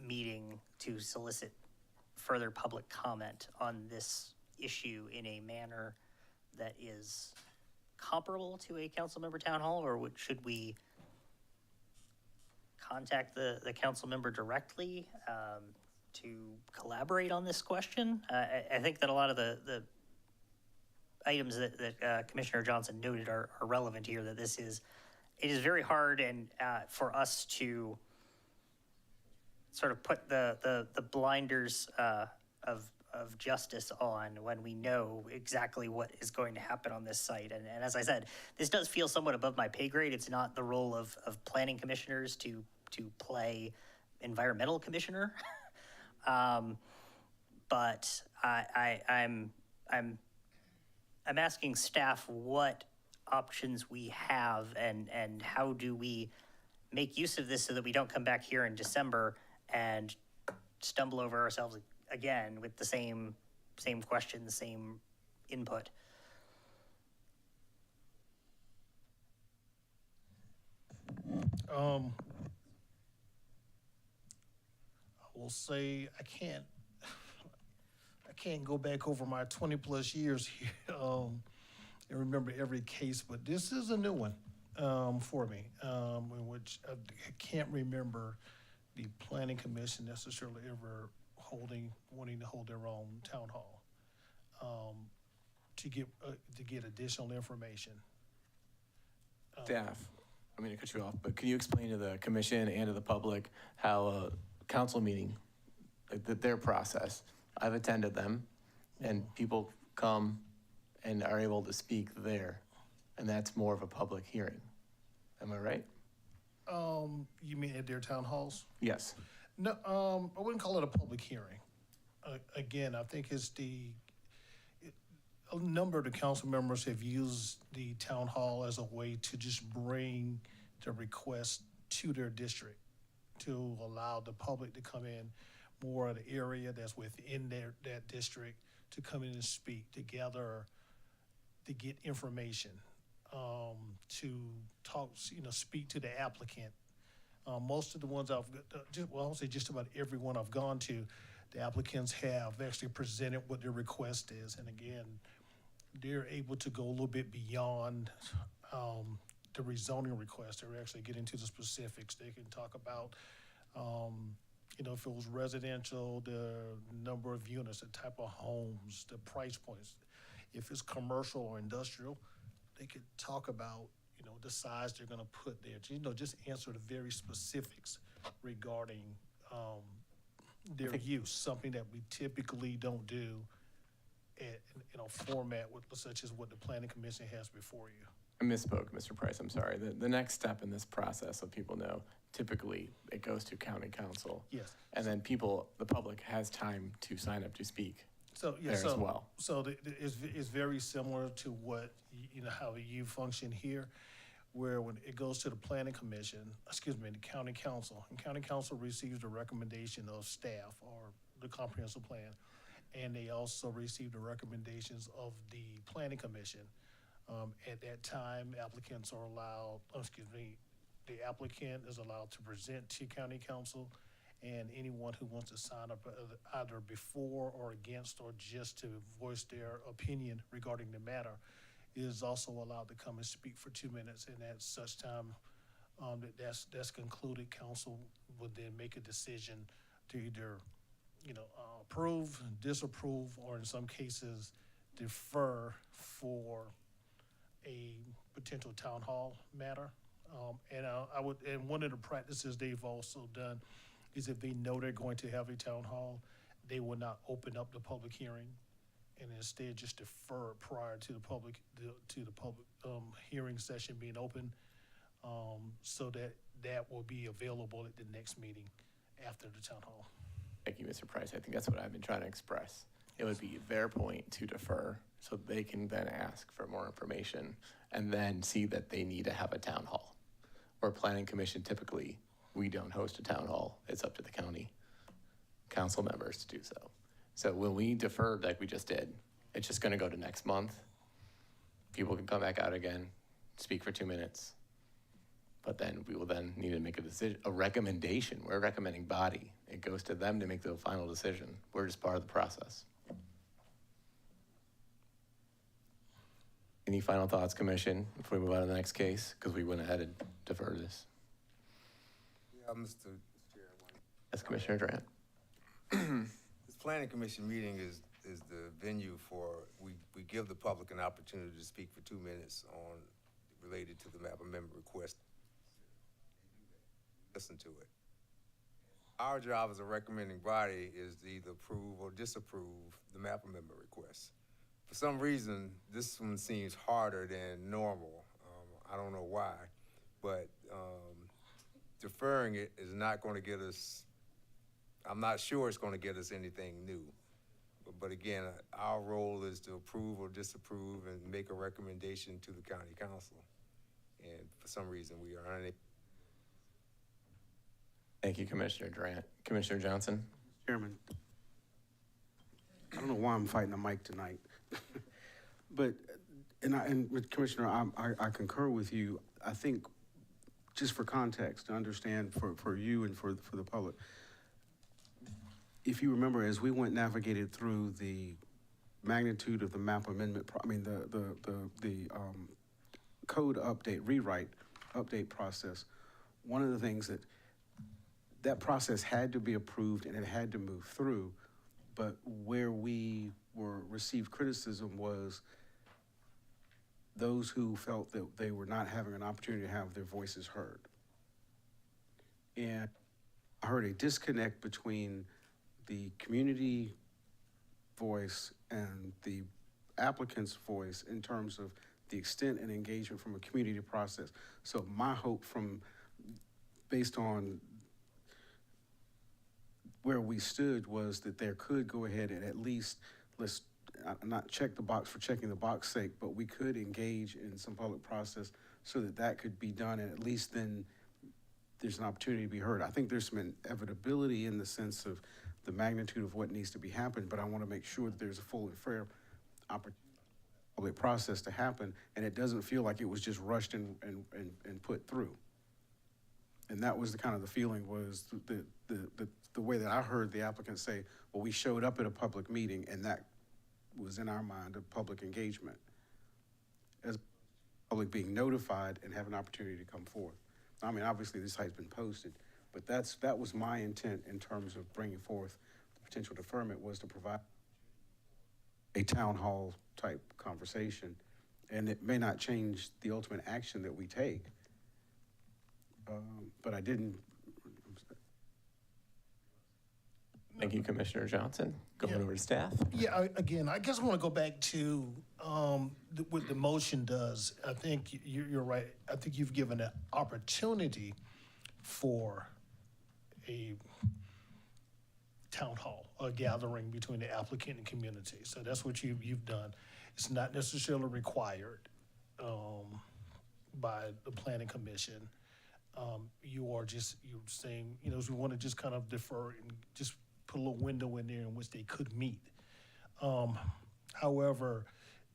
K: meeting to solicit further public comment on this issue in a manner that is comparable to a council member town hall, or should we contact the council member directly to collaborate on this question? I think that a lot of the items that Commissioner Johnson noted are relevant here, that it is very hard and for us to sort of put the blinders of justice on when we know exactly what is going to happen on this site. And as I said, this does feel somewhat above my pay grade. It's not the role of planning commissioners to play environmental commissioner. But I'm asking staff what options we have and how do we make use of this so that we don't come back here in December and stumble over ourselves again with the same questions, same input.
B: I will say I can't go back over my 20+ years here and remember every case, but this is a new one for me, in which I can't remember the planning commission necessarily ever wanting to hold their own town hall to get additional information.
A: Staff, I mean to cut you off, but can you explain to the commission and to the public how a council meeting, like their process? I've attended them, and people come and are able to speak there, and that's more of a public hearing. Am I right?
B: You mean at their town halls?
A: Yes.
B: No, I wouldn't call it a public hearing. Again, I think a number of the council members have used the town hall as a way to just bring the request to their district, to allow the public to come in, more of the area that's within that district, to come in and speak together, to get information, to talk, speak to the applicant. Most of the ones I would say just about every one I've gone to, the applicants have actually presented what their request is. And again, they're able to go a little bit beyond the rezoning request. They're actually getting into the specifics. They can talk about, if it was residential, the number of units, the type of homes, the price points. If it's commercial or industrial, they could talk about the size they're going to put there. Just answer the very specifics regarding their use, something that we typically don't do in a format such as what the planning commission has before you.
A: I misspoke, Mr. Price, I'm sorry. The next step in this process, so people know, typically it goes to county council.
B: Yes.
A: And then the public has time to sign up to speak there as well.
B: So it's very similar to what, how you function here, where when it goes to the planning commission, the county council, and county council receives the recommendation of staff or the comprehensive plan, and they also receive the recommendations of the planning commission. At that time, applicants are allowed, the applicant is allowed to present to county council, and anyone who wants to sign up either before or against or just to voice their opinion regarding the matter is also allowed to come and speak for 2 minutes. And at such time that's concluded, council would then make a decision to either approve, disapprove, or in some cases defer for a potential town hall matter. And one of the practices they've also done is if they know they're going to have a town hall, they will not open up the public hearing and instead just defer it prior to the public hearing session being open, so that will be available at the next meeting after the town hall.
A: Thank you, Mr. Price. I think that's what I've been trying to express. It would be their point to defer so they can then ask for more information and then see that they need to have a town hall. Or planning commission, typically, we don't host a town hall. It's up to the county council members to do so. So when we deferred like we just did, it's just gonna go to next month. People can come back out again, speak for 2 minutes, But then we will then need to make a decision, a recommendation. We're a recommending body. It goes to them to make the final decision. We're just part of the process. Any final thoughts, Commission, before we move on to the next case? Because we went ahead and deferred this.
C: Yeah, Mr. Chair.
A: Yes, Commissioner Durant.
C: This planning commission meeting is the venue for, we give the public an opportunity to speak for 2 minutes on, related to the map amendment request. Listen to it. Our job as a recommending body is to either approve or disapprove the map amendment request. For some reason, this one seems harder than normal. I don't know why, but deferring it is not going to get us, I'm not sure it's going to get us anything new. But again, our role is to approve or disapprove and make a recommendation to the county council. And for some reason, we are unable.
A: Thank you, Commissioner Durant. Commissioner Johnson?
I: Chairman, I don't know why I'm fighting the mic tonight, but, and Commissioner, I concur with you. I think, just for context, to understand for you and for the public, if you remember, as we navigated through the magnitude of the map amendment, the code update, rewrite, update process, one of the things that process had to be approved and it had to move through, but where we received criticism was those who felt that they were not having an opportunity to have their voices heard. And I heard a disconnect between the community voice and the applicant's voice in terms of the extent and engagement from a community process. So my hope based on where we stood was that there could go ahead and at least, let's not check the box for checking the box sake, but we could engage in some public process so that could be done, and at least then there's an opportunity to be heard. I think there's some inevitability in the sense of the magnitude of what needs to be happened, but I want to make sure that there's a full and fair public process to happen, and it doesn't feel like it was just rushed and put through. And that was the kind of the feeling was the way that I heard the applicant say, well, we showed up at a public meeting and that was in our mind a public engagement. As public being notified and have an opportunity to come forth. I mean, obviously this site's been posted, but that was my intent in terms of bringing forth the potential deferment was to provide a town hall type conversation. And it may not change the ultimate action that we take. But I didn't.
A: Thank you, Commissioner Johnson. Going over to staff.
B: Yeah, again, I guess I want to go back to what the motion does. I think you're right. I think you've given an opportunity for a town hall, a gathering between the applicant and community. So that's what you've done. It's not necessarily required by the planning commission. You're saying, we want to just kind of defer and just put a little window in there in which they could meet. However,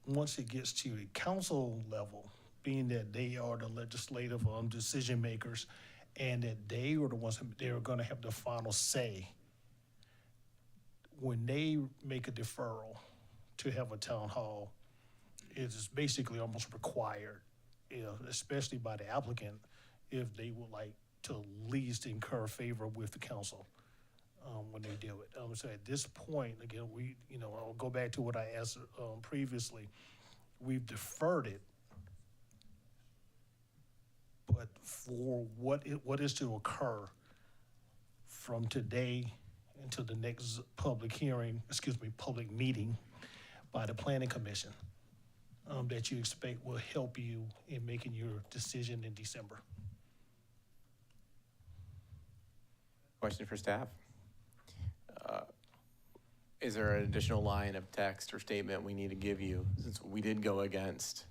B: once it gets to the council level, being that they are the legislative decision makers and that they are the ones that are going to have the final say, when they make a deferral to have a town hall, it is basically almost required, especially by the applicant, if they would like to at least incur favor with the council when they do it. So at this point, again, I'll go back to what I asked previously. We've deferred it, but for what is to occur from today until the next public meeting by the planning commission that you expect will help you in making your decision in December.
A: Question for staff. Is there an additional line of text or statement we need to give you since we did go against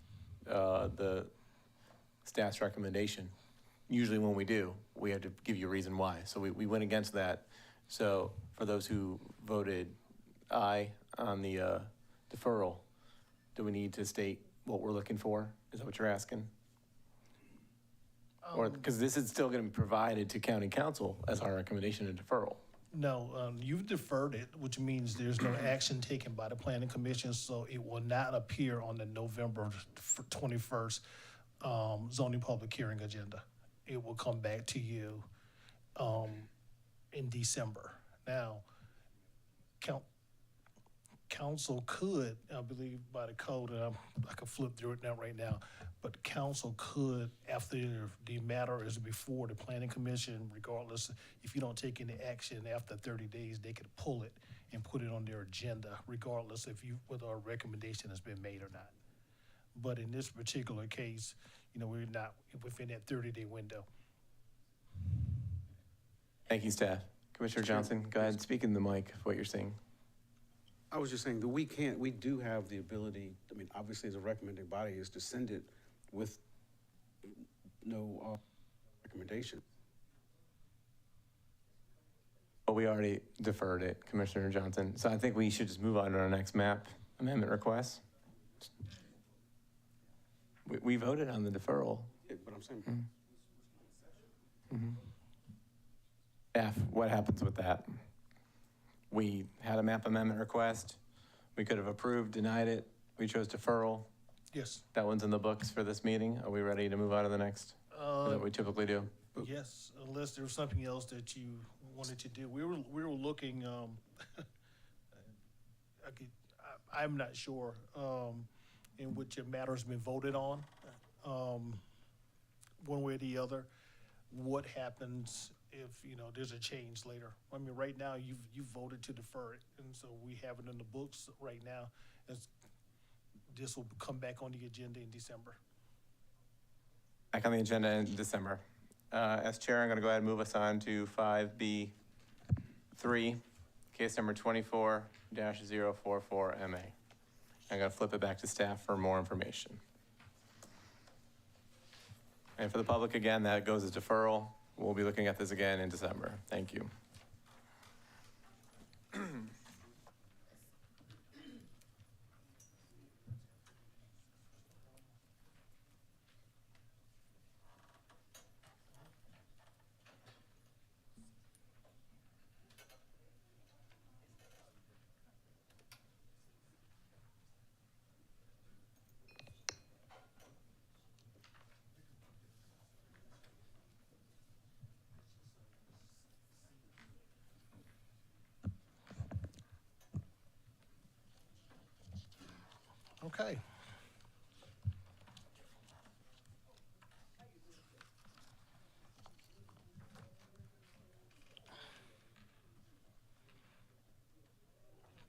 A: the staff's recommendation? Usually when we do, we have to give you a reason why. So we went against that. So for those who voted aye on the deferral, do we need to state what we're looking for? Is that what you're asking? Or, because this is still going to be provided to county council as our recommendation of deferral.
B: No, you've deferred it, which means there's no action taken by the planning commission, so it will not appear on the November 21st zoning public hearing agenda. It will come back to you in December. Now, council could, I believe by the code, and I can flip through it now right now, but council could, after the matter is before the planning commission, regardless, if you don't take any action after 30 days, they could pull it and put it on their agenda, regardless whether a recommendation has been made or not. But in this particular case, we're not within that 30-day window.
A: Thank you, staff. Commissioner Johnson, go ahead and speak in the mic of what you're saying.
I: I was just saying that we do have the ability, I mean, obviously as a recommending body is to send it with no recommendation.
A: But we already deferred it, Commissioner Johnson. So I think we should just move on to our next map amendment request. We voted on the deferral.
I: Yeah, but I'm saying.
A: Staff, what happens with that? We had a map amendment request. We could have approved, denied it. We chose deferral.
B: Yes.
A: That one's in the books for this meeting. Are we ready to move on to the next? Is that what we typically do?
B: Yes, unless there was something else that you wanted to do. We were looking, I'm not sure, in which matter's been voted on, one way or the other. What happens if, there's a change later? I mean, right now, you've voted to defer it, and so we have it in the books right now. This will come back on the agenda in December.
A: Back on the agenda in December. As chair, I'm going to go ahead and move us on to 5B3, case number 24-044MA. I'm going to flip it back to staff for more information. And for the public, again, that goes as deferral. We'll be looking at this again in December. Thank you.
B: Okay.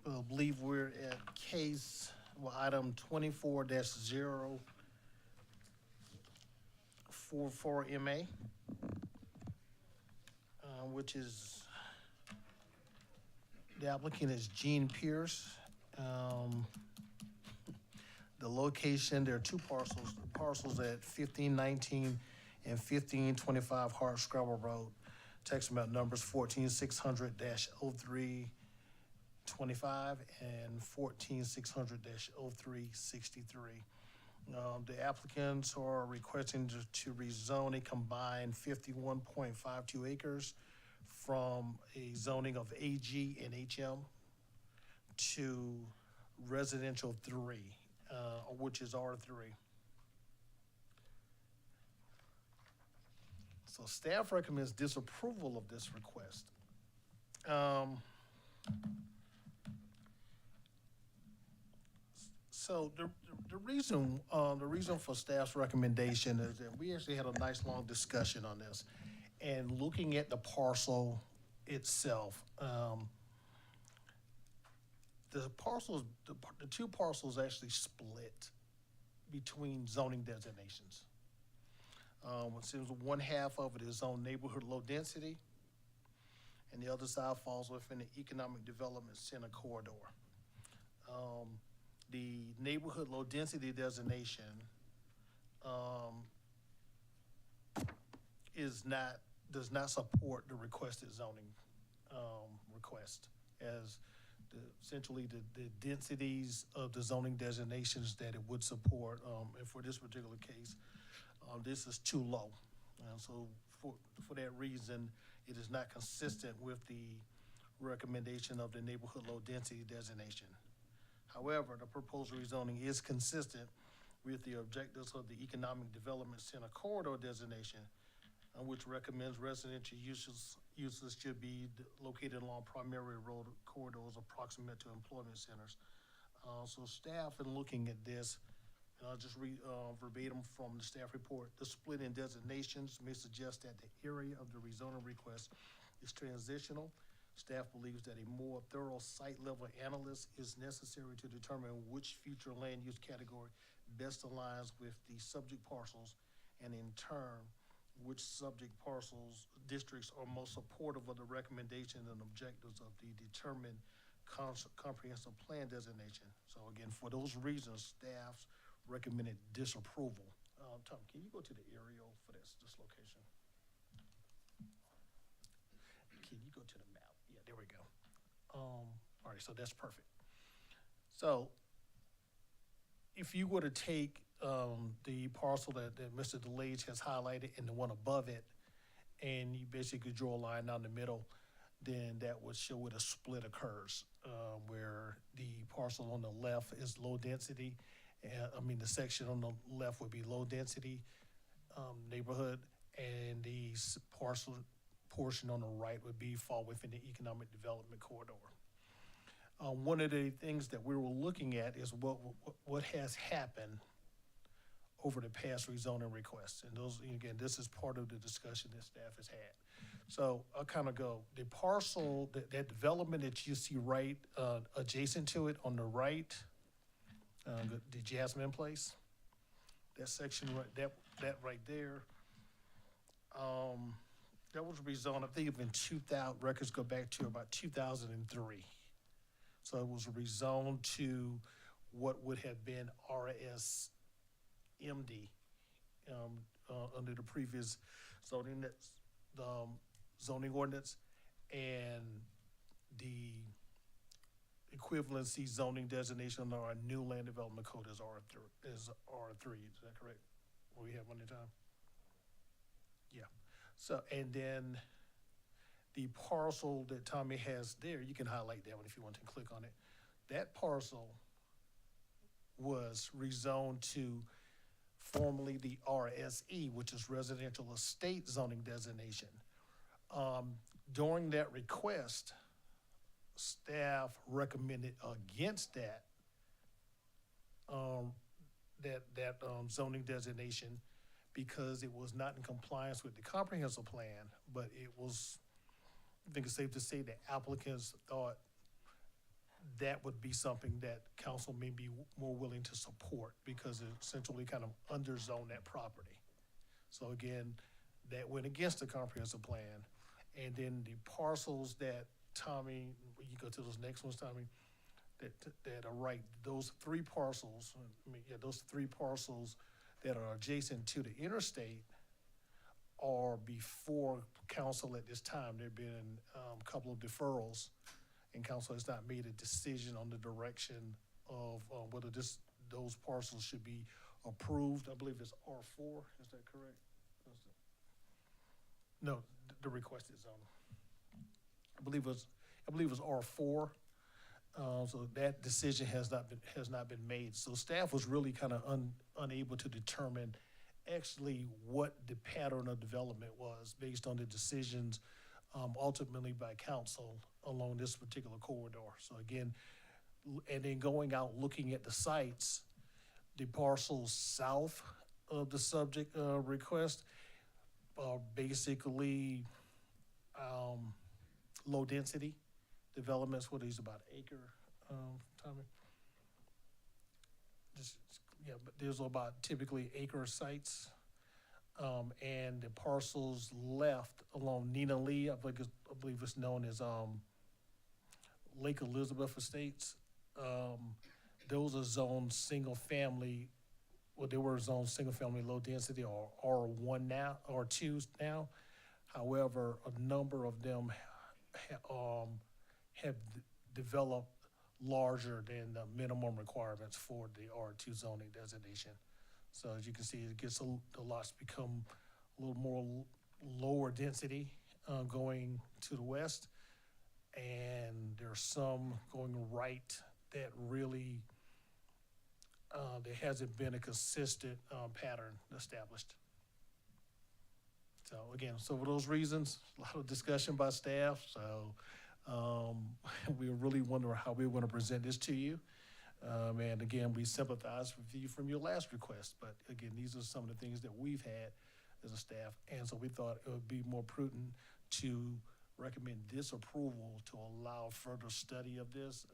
B: I believe we're at item 24-044MA, which is, the applicant is Gene Pierce. The location, there are two parcels at 1519 and 1525 Hart Scrabble Road. Text map numbers 14600-0325 and 14600-0363. The applicants are requesting to rezone a combined 51.52 acres from a zoning of AG and HM to residential 3. Which is R3. So staff recommends disapproval of this request. So the reason for staff's recommendation is that we actually had a nice long discussion on this, and looking at the parcel itself. The two parcels actually split between zoning designations. It seems one half of it is on neighborhood low density, and the other side falls within the economic development center corridor. The neighborhood low density designation does not support the requested zoning request, as essentially the densities of the zoning designations that it would support, and for this particular case, this is too low. And so for that reason, it is not consistent with the recommendation of the neighborhood low density designation. However, the proposed rezoning is consistent with the objectives of the Economic Development Center Corridor designation, which recommends residential uses should be located along primary road corridors approximate to employment centers. So staff, in looking at this, and I'll just read verbatim from the staff report, the split in designations may suggest that the area of the rezoning request is transitional. Staff believes that a more thorough site-level analysis is necessary to determine which future land use category best aligns with the subject parcels, and in turn, which subject parcels districts are most supportive of the recommendations and objectives of the determined comprehensive plan designation. So again, for those reasons, staff's recommended disapproval. Tom, can you go to the aerial for this location? Can you go to the map? Yeah, there we go. All right, so that's perfect. So if you were to take the parcel that Mr. DeLage has highlighted and the one above it, and you basically draw a line down the middle, then that would show where the split occurs, where the parcel on the left is low density. The section on the left would be low density neighborhood, and the portion on the right would fall within the economic development corridor. One of the things that we were looking at is what has happened over the past rezoning requests. And those, again, this is part of the discussion that staff has had. So I'll kind of go, the parcel, that development that you see right adjacent to it on the right, the Jasmine Place, that section, that right there, that was rezoned, I think in 2000, records go back to about 2003. So it was rezoned to what would have been RSMD under the previous zoning ordinance, and the equivalency zoning designation on our new land development code is R3. Is that correct? What we have on the time? Yeah. So, and then the parcel that Tommy has there, you can highlight that one if you want to click on it. That parcel was rezoned to formerly the RSE, which is residential estate zoning designation. During that request, staff recommended against that zoning designation because it was not in compliance with the comprehensive plan, but it was, I think it's safe to say that applicants thought that would be something that council may be more willing to support because it essentially kind of underzoned that property. So again, that went against the comprehensive plan. And then the parcels that Tommy, you go to those next ones, Tommy, that are right, those three parcels that are adjacent to the interstate are before council at this time. There've been a couple of deferrals, and council has not made a decision on the direction of whether those parcels should be approved. I believe it's R4, is that correct? No, the requested zone. I believe it was R4. So that decision has not been made. So staff was really kind of unable to determine actually what the pattern of development was based on the decisions ultimately by council along this particular corridor. So again, and then going out looking at the sites, the parcels south of the subject request are basically low density developments. What is about acre, Tommy? But there's about typically acre sites. And the parcels left along Nina Lee, I believe it's known as Lake Elizabeth Estates. Those are zoned single family, they were zoned single family low density or R1 now, R2 now. However, a number of them have developed larger than the minimum requirements for the R2 zoning designation. So as you can see, the lots become a little more lower density going to the west. And there's some going right that really, there hasn't been a consistent pattern established. So again, so for those reasons, a lot of discussion by staff, so we really wonder how we're going to present this to you. And again, we sympathize with you from your last request, but again, these are some of the things that we've had as a staff. And so we thought it would be more prudent to recommend this approval to allow further study of this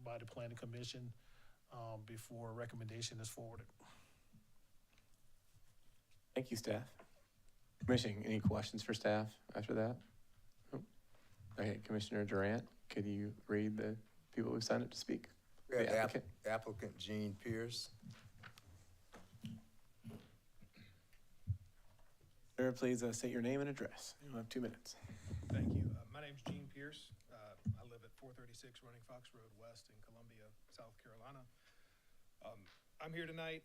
B: by the planning commission before a recommendation is forwarded.
A: Thank you, staff. Commission, any questions for staff after that? Nope. Okay, Commissioner Durant, could you read the people who signed up to speak?
C: We have
A: The
C: the
A: applicant.
C: applicant Gene Pierce.
A: Sir, please state your name and address. You have 2 minutes.
L: Thank you. My name's Gene Pierce. I live at 436 Running Fox Road West in Columbia, South Carolina. I'm here tonight.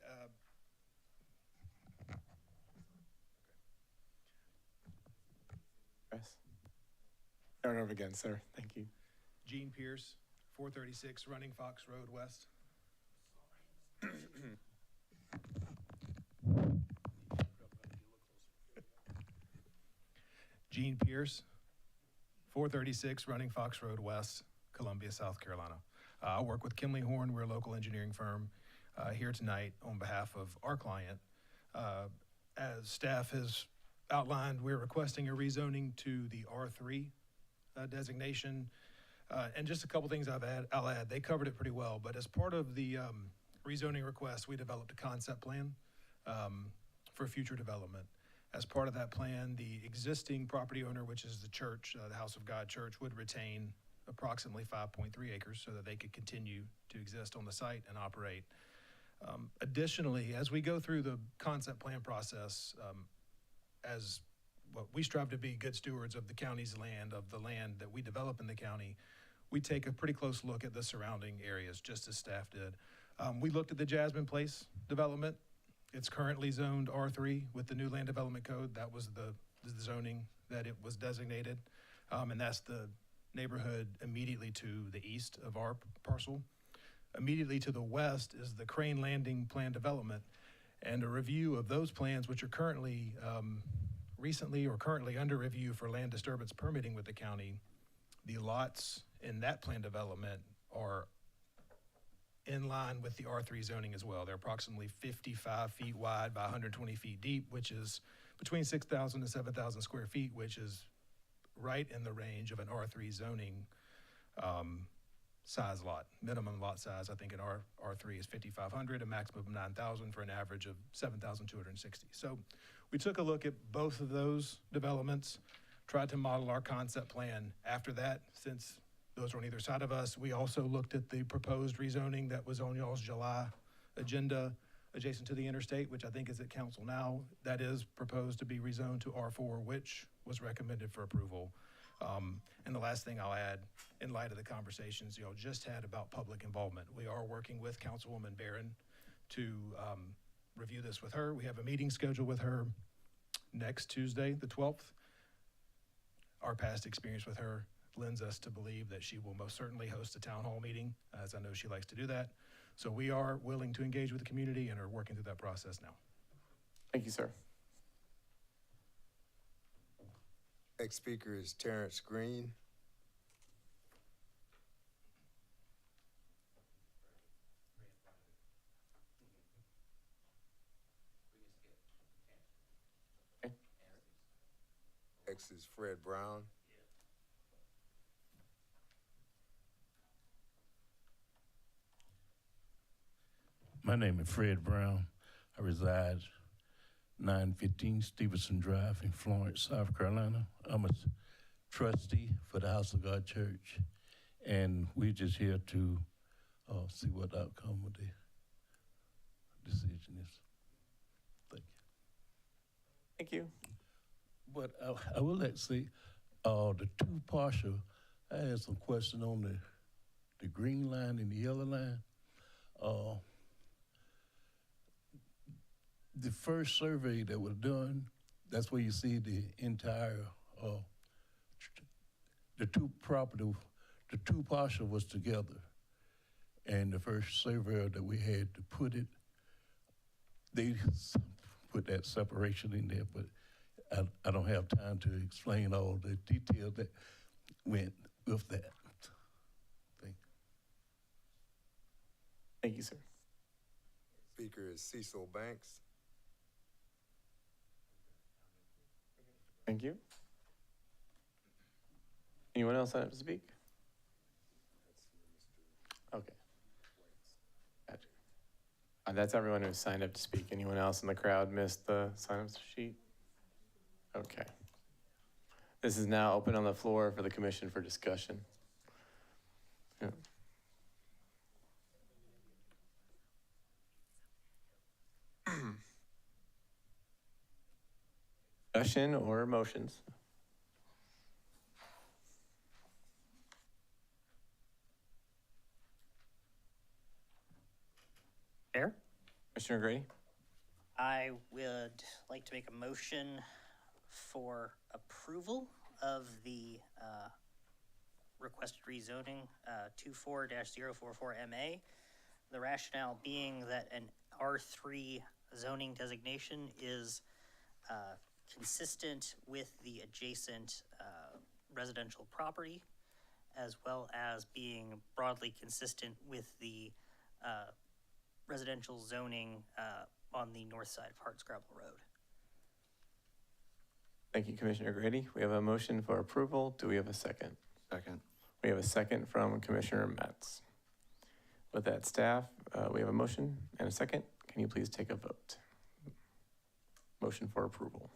A: Address. Start over again, sir. Thank you.
L: Gene Pierce, 436 Running Fox Road West. Gene Pierce, 436 Running Fox Road West, Columbia, South Carolina. I work with Kimley Horn. We're a local engineering firm here tonight on behalf of our client. As staff has outlined, we're requesting a rezoning to the R3 designation. And just a couple things I'll add. They covered it pretty well, but as part of the rezoning request, we developed a concept plan for future development. As part of that plan, the existing property owner, which is the church, the House of God Church, would retain approximately 5.3 acres so that they could continue to exist on the site and operate. Additionally, as we go through the concept plan process, as what we strive to be good stewards of the county's land, of the land that we develop in the county, we take a pretty close look at the surrounding areas, just as staff did. We looked at the Jasmine Place development. It's currently zoned R3 with the new land development code. That was the zoning that it was designated. And that's the neighborhood immediately to the east of our parcel. Immediately to the west is the Crane Landing plan development. And a review of those plans, which are currently recently or currently under review for land disturbance permitting with the county, the lots in that plan development are in line with the R3 zoning as well. They're approximately 55 feet wide by 120 feet deep, which is between 6,000 and 7,000 square feet, which is right in the range of an R3 zoning size lot. Minimum lot size, I think in R3 is 5,500, a maximum of 9,000 for an average of 7,260. So we took a look at both of those developments, tried to model our concept plan after that, since those are on either side of us. We also looked at the proposed rezoning that was on y'all's July agenda adjacent to the interstate, which I think is at council now. That is proposed to be rezoned to R4, which was recommended for approval. And the last thing I'll add, in light of the conversations y'all just had about public involvement, we are working with Councilwoman Barron to review this with her. We have a meeting scheduled with her next Tuesday, the 12th. Our past experience with her lends us to believe that she will most certainly host a town hall meeting, as I know she likes to do that. So we are willing to engage with the community and are working through that process now.
A: Thank you, sir.
C: Next speaker is Terrence Green.
A: Okay.
C: Next is Fred Brown.
M: My name is Fred Brown. I reside 915 Stevenson Drive in Florence, South Carolina. I'm a trustee for the House of God Church, and we're just here to see what the outcome of the decision is. Thank you.
A: Thank you.
M: But I will let see the two partial. I had some question on the green line and the yellow line. The first survey that was done, that's where you see the entire, the two parcel was together. And the first surveyor that we had to put it, they put that separation in there, but I don't have time to explain all the details that went with that. Thank you.
A: Thank you, sir.
C: Speaker is Cecil Banks.
A: Thank you. Anyone else sign up to speak? Okay. Gotcha. That's everyone who signed up to speak. Anyone else in the crowd missed the sign-up sheet? Okay. This is now open on the floor for the commission for discussion. Yeah. Discussion or motions?
K: Fair?
A: Commissioner Grady?
K: I would like to make a motion for approval of the requested rezoning 24-044MA. The rationale being that an R3 zoning designation is consistent with the adjacent residential property, as well as being broadly consistent with the residential zoning on the north side of Hardscrabble Road.
A: Thank you, Commissioner Grady. We have a motion for approval. Do we have a second?
J: Second.
A: We have a second from Commissioner Metz. With that, staff, we have a motion and a second. Can you please take a vote? Motion for approval.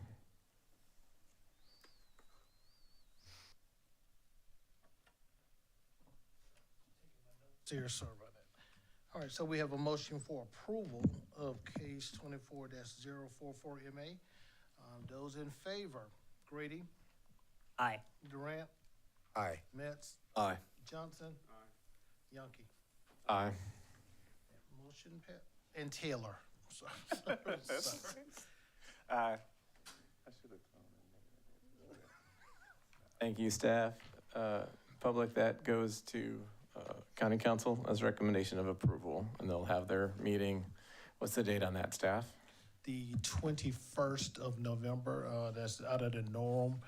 B: Here, sorry about that. All right, so we have a motion for approval of case 24-044MA. Those in favor, Grady,
K: Aye.
B: Durant,
C: Aye.
B: Metz,
J: Aye.
B: Johnson. Aye. Yonke.
A: Aye.
B: Motion passed. And Taylor. Sorry.
A: Aye. Thank you, staff. Public, that goes to County Council as recommendation of approval, and they'll have their meeting. What's the date on that, staff?
B: The 21st of November, that's out of the norm.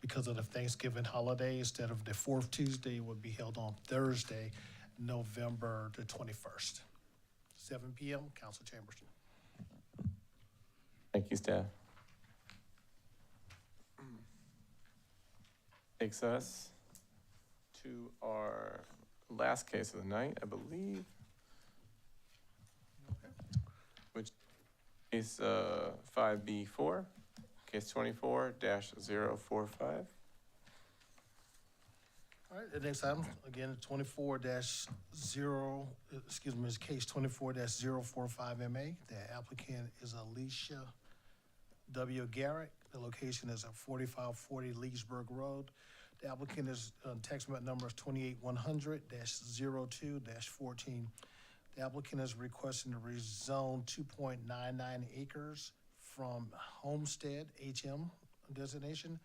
B: Because of the Thanksgiving holiday, instead of the fourth Tuesday, it would be held on Thursday, November the 21st. 7 p.m., council chambers.
A: Thank you, staff. Takes us to our last case of the night, I believe. Which is 5B4, case 24-045.
B: All right, the next item, again, 24-0, is case 24-045MA. The applicant is Alicia W. Garrett. The location is at 4540 Leesburg Road. The applicant is, tax map number is 28100-02-14. The applicant is requesting to rezone 2.99 acres from homestead HM designation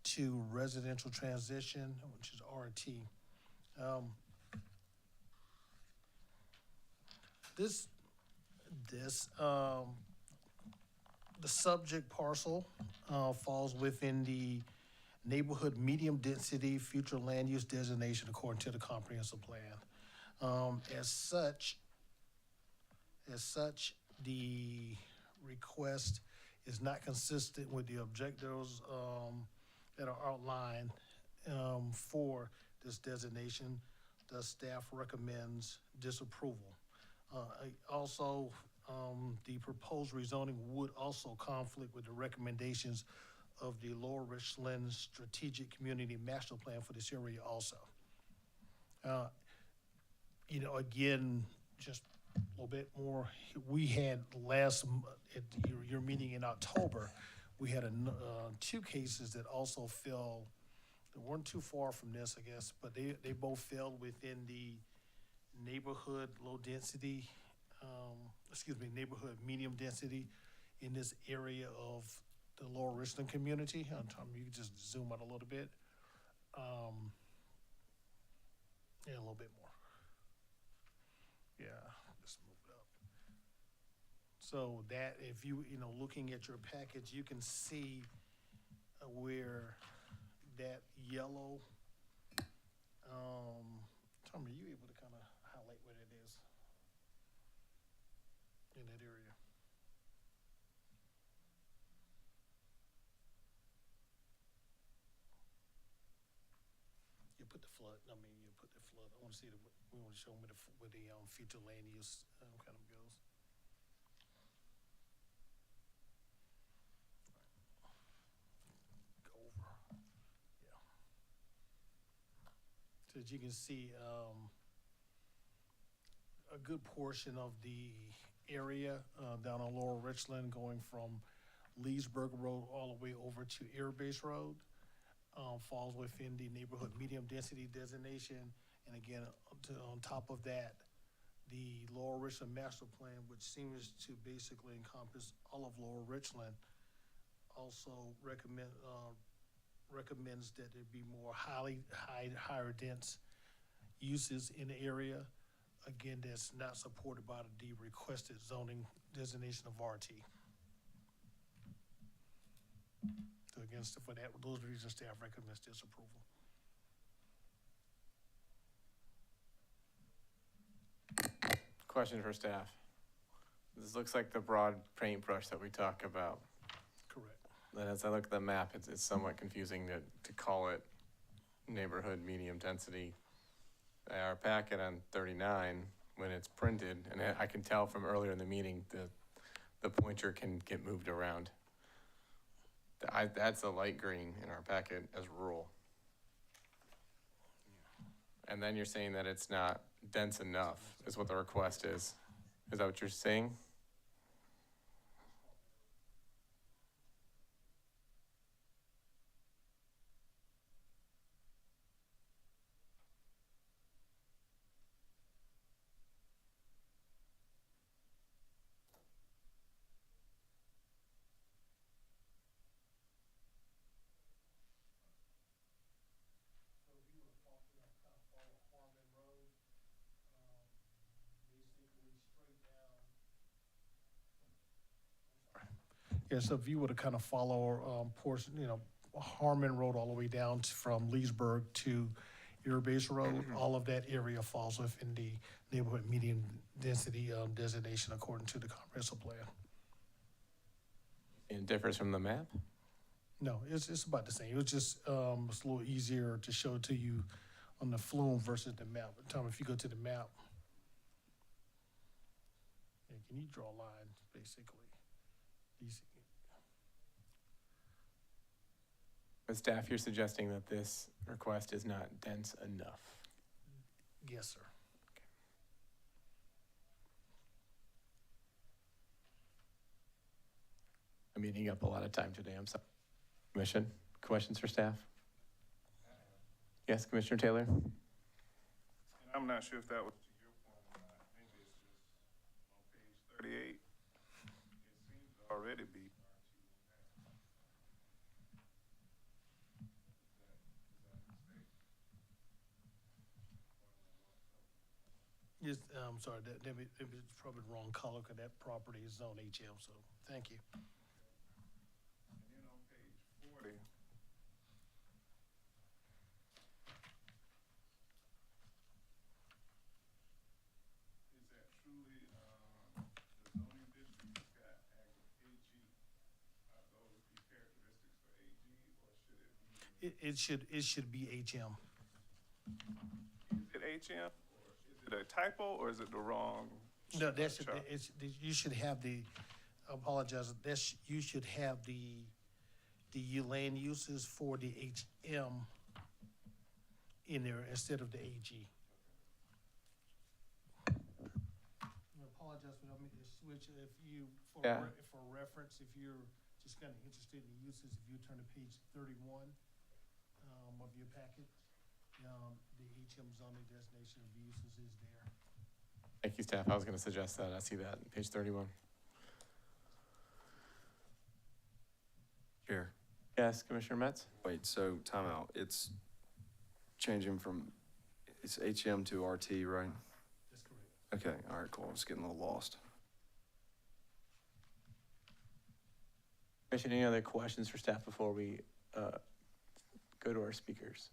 B: to residential transition, which is RT. The subject parcel falls within the neighborhood medium density future land use designation according to the comprehensive plan. As such, the request is not consistent with the objectives that are outlined for this designation. Thus, staff recommends disapproval. Also, the proposed rezoning would also conflict with the recommendations of the Lower Richland Strategic Community Master Plan for this area also. Again, just a little bit more, we had at your meeting in October, we had two cases that also fell, they weren't too far from this, I guess, but they both fell within the neighborhood low density, neighborhood medium density in this area of the Lower Richland community. Tom, you can just zoom out a little bit. Yeah, a little bit more. Yeah, just move it up. So that, if you looking at your package, you can see where that yellow, Tom, are you able to kind of highlight where that is in that area? You put the flood, you put the flood, I want to see we want to show them where the future land use kind of goes. Go over, yeah. So as you can see, a good portion of the area down on Lower Richland, going from Leesburg Road all the way over to Air Base Road, falls within the neighborhood medium density designation. And again, on top of that, the Lower Richland Master Plan, which seems to basically encompass all of Lower Richland, also recommends that there be more higher dense uses in the area. Again, that's not supported by the requested zoning designation of RT. So again, for that, those reasons, staff recommends disapproval.
A: Question for staff. This looks like the broad paintbrush that we talk about.
B: Correct.
A: And as I look at the map, it's somewhat confusing to call it neighborhood medium density. Our packet on 39, when it's printed, and I can tell from earlier in the meeting, the pointer can get moved around. That's a light green in our packet as rural. And then you're saying that it's not dense enough, is what the request is. Is that what you're saying?
B: Yeah, so if you were to kind of follow portion, Harmon Road all the way down from Leesburg to Air Base Road, all of that area falls within the neighborhood medium density designation according to the comprehensive plan.
A: It differs from the map?
B: No, it's about the same. It was just it's a little easier to show to you on the flume versus the map. Tom, if you go to the map, can you draw a line, basically?
A: But staff, you're suggesting that this request is not dense enough.
B: Yes, sir.
A: I'm eating up a lot of time today, I'm sorry. Commission, questions for staff? Yes, Commissioner Taylor?
N: And I'm not sure if that was to your point or not. Maybe it's just on page 38. It seems to already be
B: Yes, I'm sorry, that was probably the wrong color, because that property is zone HM, so thank you.
N: And then on page 40, is that truly, the zoning district has got AG? Are those the characteristics for AG, or should it be?
B: It should be HM.
N: Is it HM? Is it a typo, or is it the wrong?
B: No,
N: chart?
B: you should have the, I apologize, you should have the land uses for the HM in there instead of the AG. I apologize for that, switch, if you, for reference, if you're just kind of interested in the uses, if you turn to page 31 of your packet, the HM zoning designation of uses is there.
A: Thank you, staff. I was going to suggest that. I see that, page 31.
J: Chair.
A: Yes, Commissioner Metz?
J: Wait, so timeout. It's changing from, it's HM to RT, right?
B: That's correct.
J: Okay, all right, cool. I was getting a little lost.
A: Commissioner, any other questions for staff before we go to our speakers?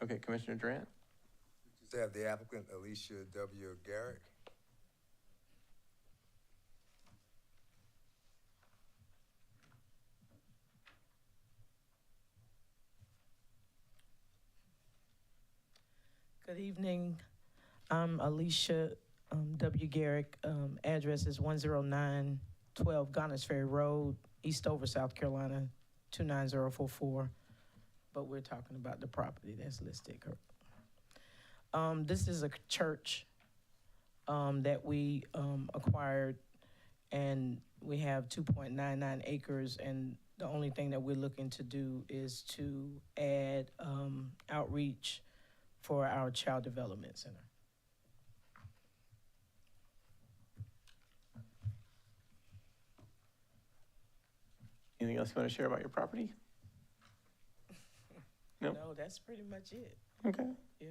A: Okay, Commissioner Durant?
C: Just have the applicant Alicia W. Garrick.
O: Good evening. I'm Alicia W. Garrick. Address is 10912 Garners Ferry Road, Eastover, South Carolina, 29044. But we're talking about the property that's listed. This is a church that we acquired, and we have 2.99 acres, and the only thing that we're looking to do is to add outreach for our Child Development Center.
A: Anything else you want to share about your property? No?
O: No, that's pretty much it.
A: Okay.
O: Yeah.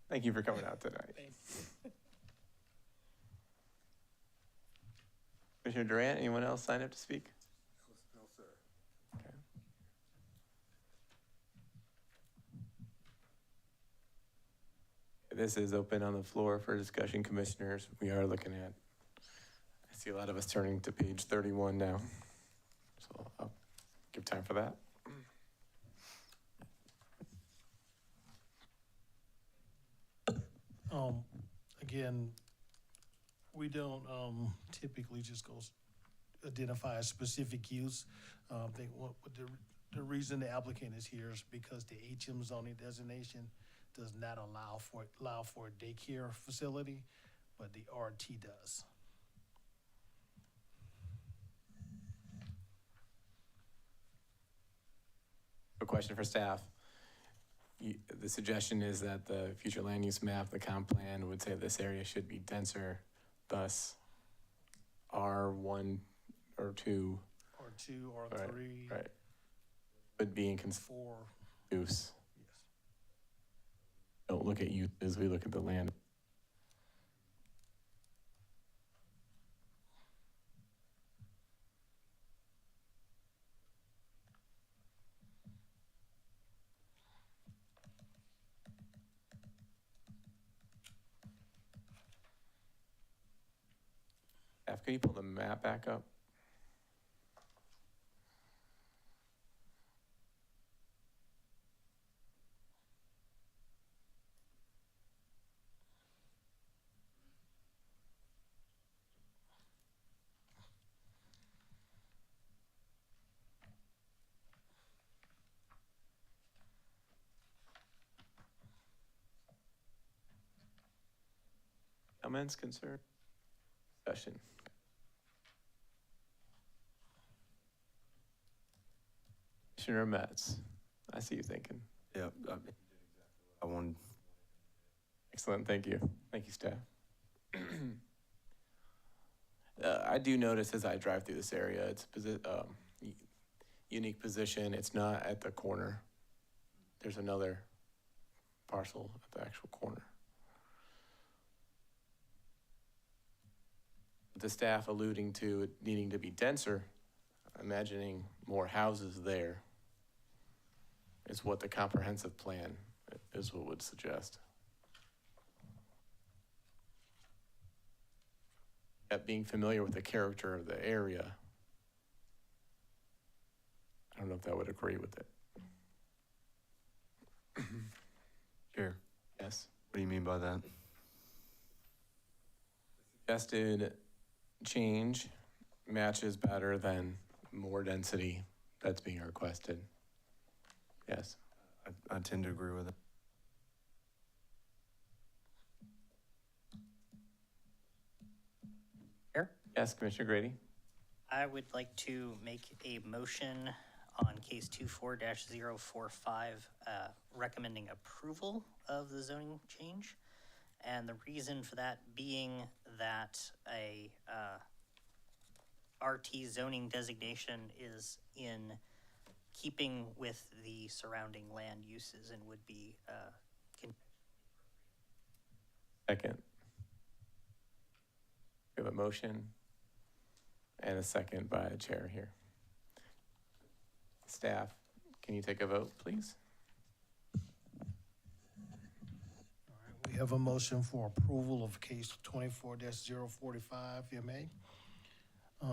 A: Thank you for coming out tonight.
O: Thank you.
A: Commissioner Durant, anyone else sign up to speak?
C: No, sir.
A: Okay. This is open on the floor for discussion, commissioners. We are looking at, I see a lot of us turning to page 31 now. So I'll give time for that.
B: Again, we don't typically just go identify a specific use. The reason the applicant is here is because the HM zoning designation does not allow for a daycare facility, but the RT does.
A: A question for staff. The suggestion is that the future land use map, the comp plan, would say this area should be denser, thus R1 or 2.
B: R2, R3.
A: Right. Would be in
B: 4.
A: use.
B: Yes.
A: Don't look at use as we look at the land. Can you pull the map back up? Comments, concern, discussion? Commissioner Metz, I see you thinking.
J: Yeah, I wanted.
A: Excellent, thank you. Thank you, staff. I do notice as I drive through this area, it's unique position. It's not at the corner. There's another parcel at the actual corner. The staff alluding to it needing to be denser, imagining more houses there is what the comprehensive plan is what would suggest. At being familiar with the character of the area, I don't know if that would agree with it.
J: Chair.
A: Yes.
J: What do you mean by that?
A: Suggested change matches better than more density that's being requested. Yes.
J: I tend to agree with it.
K: Chair?
A: Yes, Commissioner Grady.
K: I would like to make a motion on case 24-045, recommending approval of the zoning change. And the reason for that being that RT zoning designation is in keeping with the surrounding land uses and would be,
A: Second. We have a motion and a second by the chair here. Staff, can you take a vote, please?
B: We have a motion for approval of case 24-045 MA.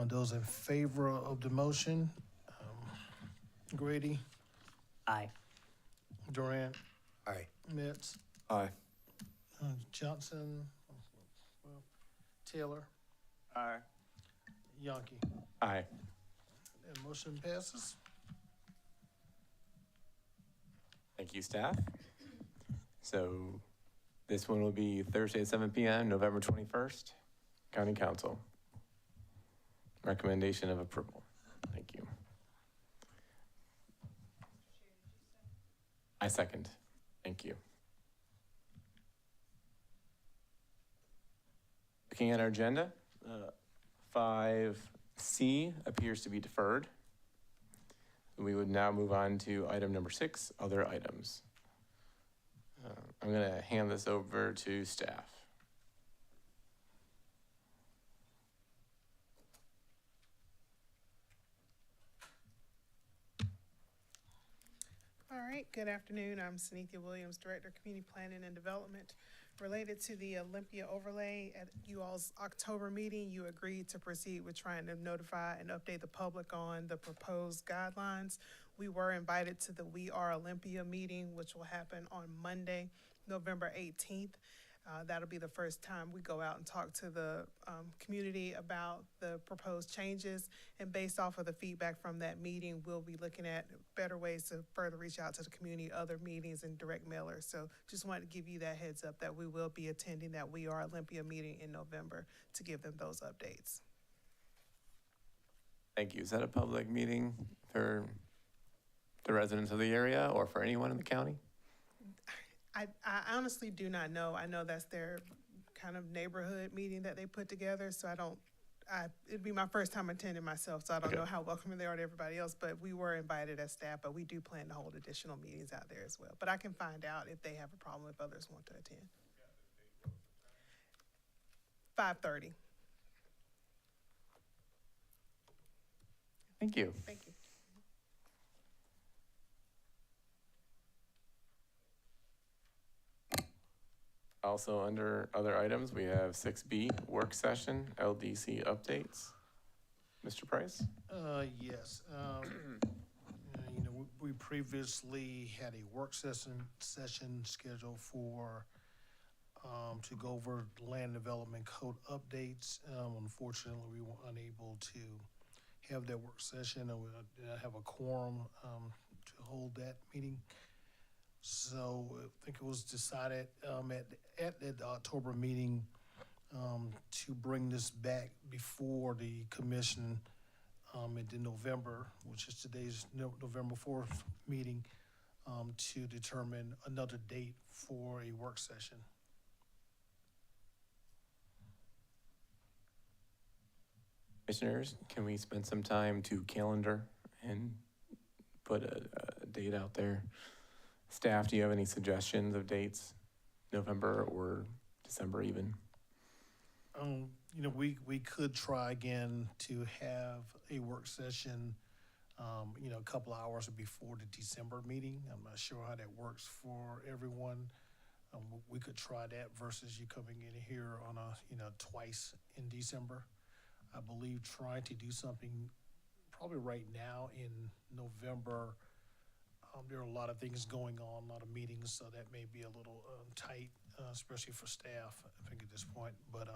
B: Those in favor of the motion, Grady,
K: aye.
B: Durant,
C: Aye.
B: Metz,
J: Aye.
B: Johnson, Taylor,
J: Aye.
B: Yonke.
A: Aye.
B: And motion passes.
A: Thank you, staff. So this one will be Thursday at 7 p.m., November 21st, County Council. Recommendation of approval. Thank you. I second. Thank you. Looking at our agenda, 5C appears to be deferred. We would now move on to item number 6, other items. I'm going to hand this over to staff.
P: All right, good afternoon. I'm Sunithia Williams, Director of Community Planning and Development. Related to the Olympia overlay, at you all's October meeting, you agreed to proceed with trying to notify and update the public on the proposed guidelines. We were invited to the We Are Olympia meeting, which will happen on Monday, November 18th. That'll be the first time we go out and talk to the community about the proposed changes. And based off of the feedback from that meeting, we'll be looking at better ways to further reach out to the community, other meetings and direct mailers. So just wanted to give you that heads up that we will be attending that We Are Olympia meeting in November to give them those updates.
A: Thank you. Is that a public meeting for the residents of the area or for anyone in the county?
P: I honestly do not know. I know that's their kind of neighborhood meeting that they put together, so it'd be my first time attending myself, so I don't know how welcoming they are to everybody else, but we were invited as staff, but we do plan to hold additional meetings out there as well. But I can find out if they have a problem, if others want to attend. 5:30.
A: Thank you.
P: Thank you.
A: Also, under other items, we have 6B, work session, LDC updates. Mr. Price?
B: Yes. We previously had a work session scheduled for to go over land development code updates. Unfortunately, we were unable to have that work session, and we did not have a quorum to hold that meeting. So I think it was decided at the October meeting to bring this back before the commission in the November, which is today's November 4th meeting, to determine another date for a work session.
A: Commissioners, can we spend some time to calendar and put a date out there? Staff, do you have any suggestions of dates, November or December even?
B: We could try again to have a work session, a couple hours before the December meeting. I'm not sure how that works for everyone. We could try that versus you coming in here on twice in December. I believe trying to do something probably right now in November. There are a lot of things going on, a lot of meetings, so that may be a little tight, especially for staff, I think, at this point. But,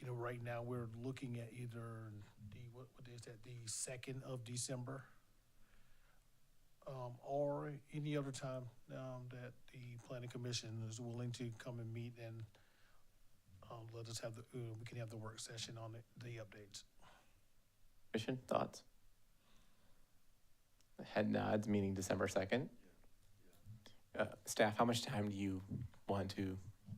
B: right now we're looking at either what is that, the 2nd of December, or any other time that the Planning Commission is willing to come and meet and let us have we can have the work session on the updates.
A: Commission, thoughts? Head nods, meaning December 2nd. Staff, how much time do you want to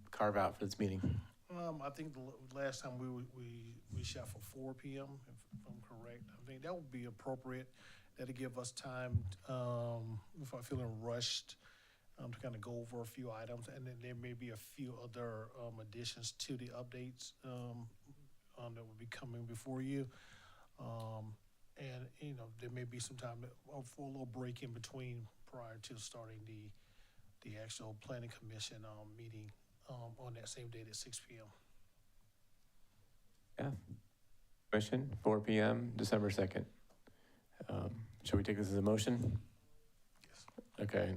A: carve out for this meeting?
B: I think the last time we shot for 4 PM, if I'm correct. I think that would be appropriate. That'll give us time, if I'm feeling rushed, to kind of go over a few items, and then there may be a few other, additions to the updates, that will be coming before you. And, you know, there may be some time for a little break in between prior to starting the actual planning commission, meeting, on that same date at 6 PM.
A: Yeah. Commission, 4 PM, December 2nd. Shall we take this as a motion?
B: Yes.
A: Okay,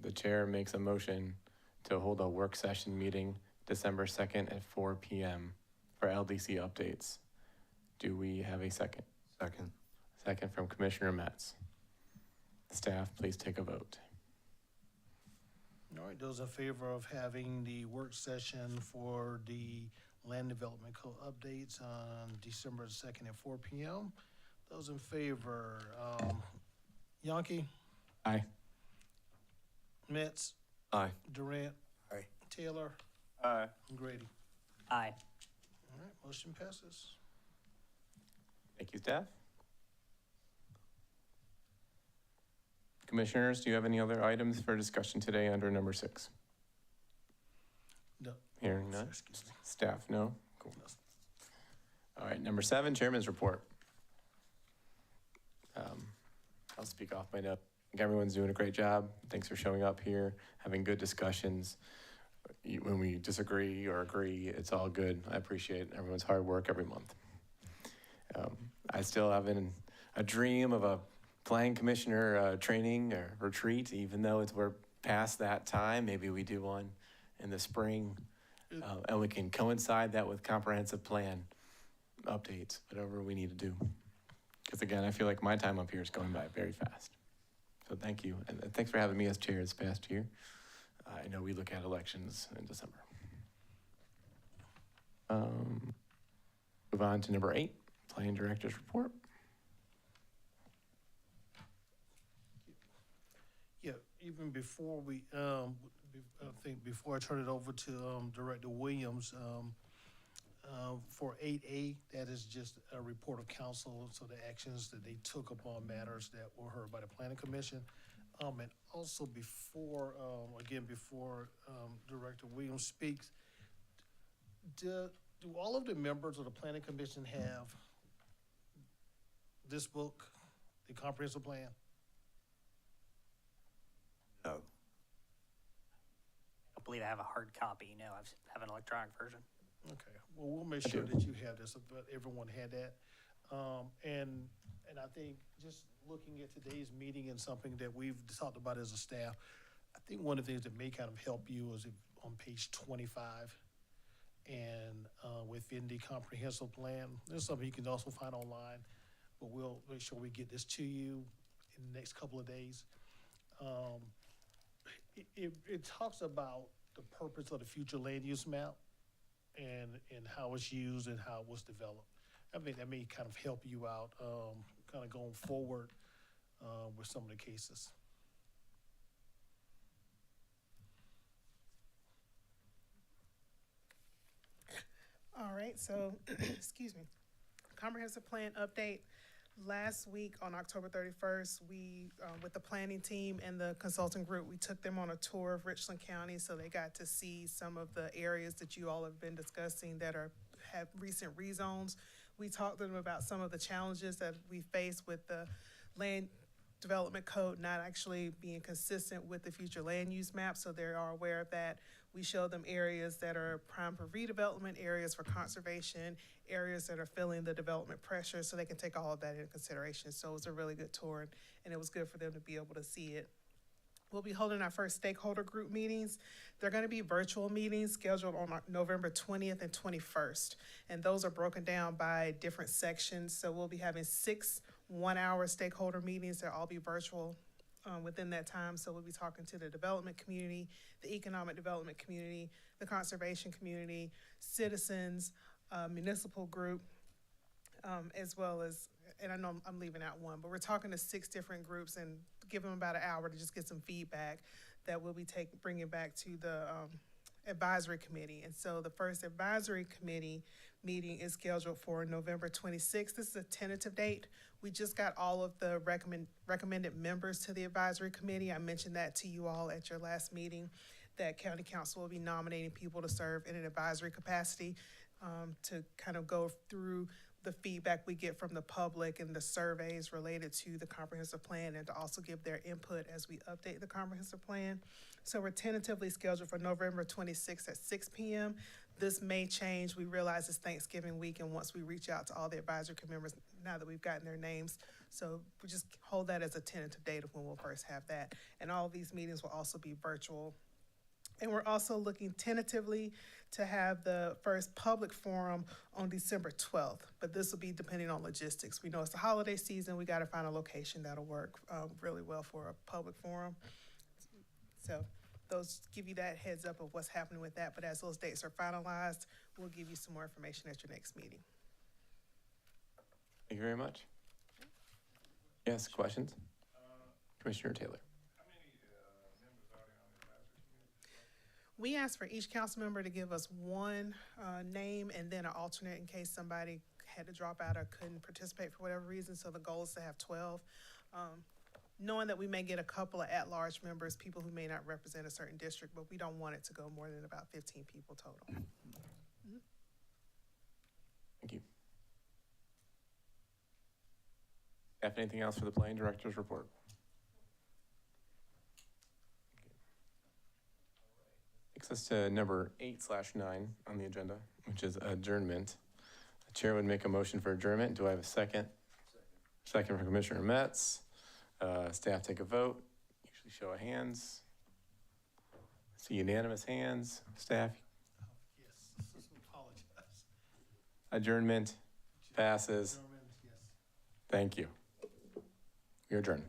A: the chair makes a motion to hold a work session meeting December 2nd at 4 PM for LDC updates. Do we have a second?
J: Second.
A: Second from Commissioner Metz. Staff, please take a vote.
B: All right, those in favor of having the work session for the land development code updates on December 2nd at 4 PM? Those in favor, Yonke,
A: Aye.
B: Metz,
J: Aye.
B: Durant.
C: Aye.
B: Taylor,
N: Aye.
B: and Grady.
K: Aye.
B: All right, motion passes.
A: Thank you, staff. Commissioners, do you have any other items for discussion today under number 6?
B: No.
A: Hearing none.
B: Excuse me.
A: Staff, no? Cool. All right, number 7, Chairman's Report. I'll speak off my note. I think everyone's doing a great job. Thanks for showing up here, having good discussions. When we disagree or agree, it's all good. I appreciate everyone's hard work every month. I still have a dream of a planning commissioner training or retreat, even though we're past that time. Maybe we do one in the spring, and we can coincide that with comprehensive plan updates, whatever we need to do. Because again, I feel like my time up here is going by very fast. So thank you, and thanks for having me as chair this past year. I know we look at elections in December. Move on to number 8, Planning Director's Report.
B: Yeah, even before we, I think before I turn it over to Director Williams, for 8A, that is just a report of council, so the actions that they took upon matters that were heard by the Planning Commission. And also before, before Director Williams speaks, do all of the members of the Planning Commission have this book, the comprehensive plan?
J: No.
K: I don't believe I have a hard copy. No, I have an electronic version.
B: Okay, well, we'll make sure that you have this, but everyone had that. And I think just looking at today's meeting and something that we've talked about as a staff, I think one of the things that may kind of help you is if on page 25 and within the comprehensive plan, there's something you can also find online, but we'll make sure we get this to you in the next couple of days. It talks about the purpose of the future land use map and how it's used and how it was developed. I think that may kind of help you out, kind of going forward with some of the cases.
P: All right, so, excuse me. Comprehensive plan update. Last week on October 31st, we, with the planning team and the consulting group, we took them on a tour of Richland County, so they got to see some of the areas that you all have been discussing that have recent rezones. We talked to them about some of the challenges that we face with the land development code not actually being consistent with the future land use map, so they are aware of that. We showed them areas that are prime for redevelopment, areas for conservation, areas that are feeling the development pressure, so they can take all of that into consideration. So it was a really good tour, and it was good for them to be able to see it. We'll be holding our first stakeholder group meetings. They're gonna be virtual meetings scheduled on November 20th and 21st. And those are broken down by different sections. So we'll be having 6 one-hour stakeholder meetings. They'll all be virtual within that time. So we'll be talking to the development community, the economic development community, the conservation community, citizens, municipal group, as well as, and I know I'm leaving out one, but we're talking to 6 different groups and give them about an hour to just get some feedback that we'll be bringing back to the advisory committee. And so the first advisory committee meeting is scheduled for November 26th. This is a tentative date. We just got all of the recommended members to the advisory committee. I mentioned that to you all at your last meeting, that county council will be nominating people to serve in an advisory capacity, to kind of go through the feedback we get from the public and the surveys related to the comprehensive plan, and to also give their input as we update the comprehensive plan. So we're tentatively scheduled for November 26th at 6 p.m. This may change. We realize it's Thanksgiving week, and once we reach out to all the advisory committee members, now that we've gotten their names, so we just hold that as a tentative date of when we'll first have that. And all of these meetings will also be virtual. And we're also looking tentatively to have the first public forum on December 12th, but this will be depending on logistics. We know it's the holiday season. We got to find a location that'll work really well for a public forum. So those give you that heads up of what's happening with that. But as those dates are finalized, we'll give you some more information at your next meeting.
A: Thank you very much. Yes, questions? Commissioner Taylor.
P: We asked for each council member to give us one name and then an alternate in case somebody had to drop out or couldn't participate for whatever reason. So the goal is to have 12. Knowing that we may get a couple of at-large members, people who may not represent a certain district, but we don't want it to go more than about 15 people total.
A: Thank you. Staff, anything else for the planning director's report? Takes us to number 8/9 on the agenda, which is adjournment. The chair would make a motion for adjournment. Do I have a second? Second from Commissioner Metz. Staff take a vote. Usually show of hands. See unanimous hands. Staff.
B: Yes, apologize.
A: Adjournment passes.
B: Yes.
A: Thank you. You're adjourned.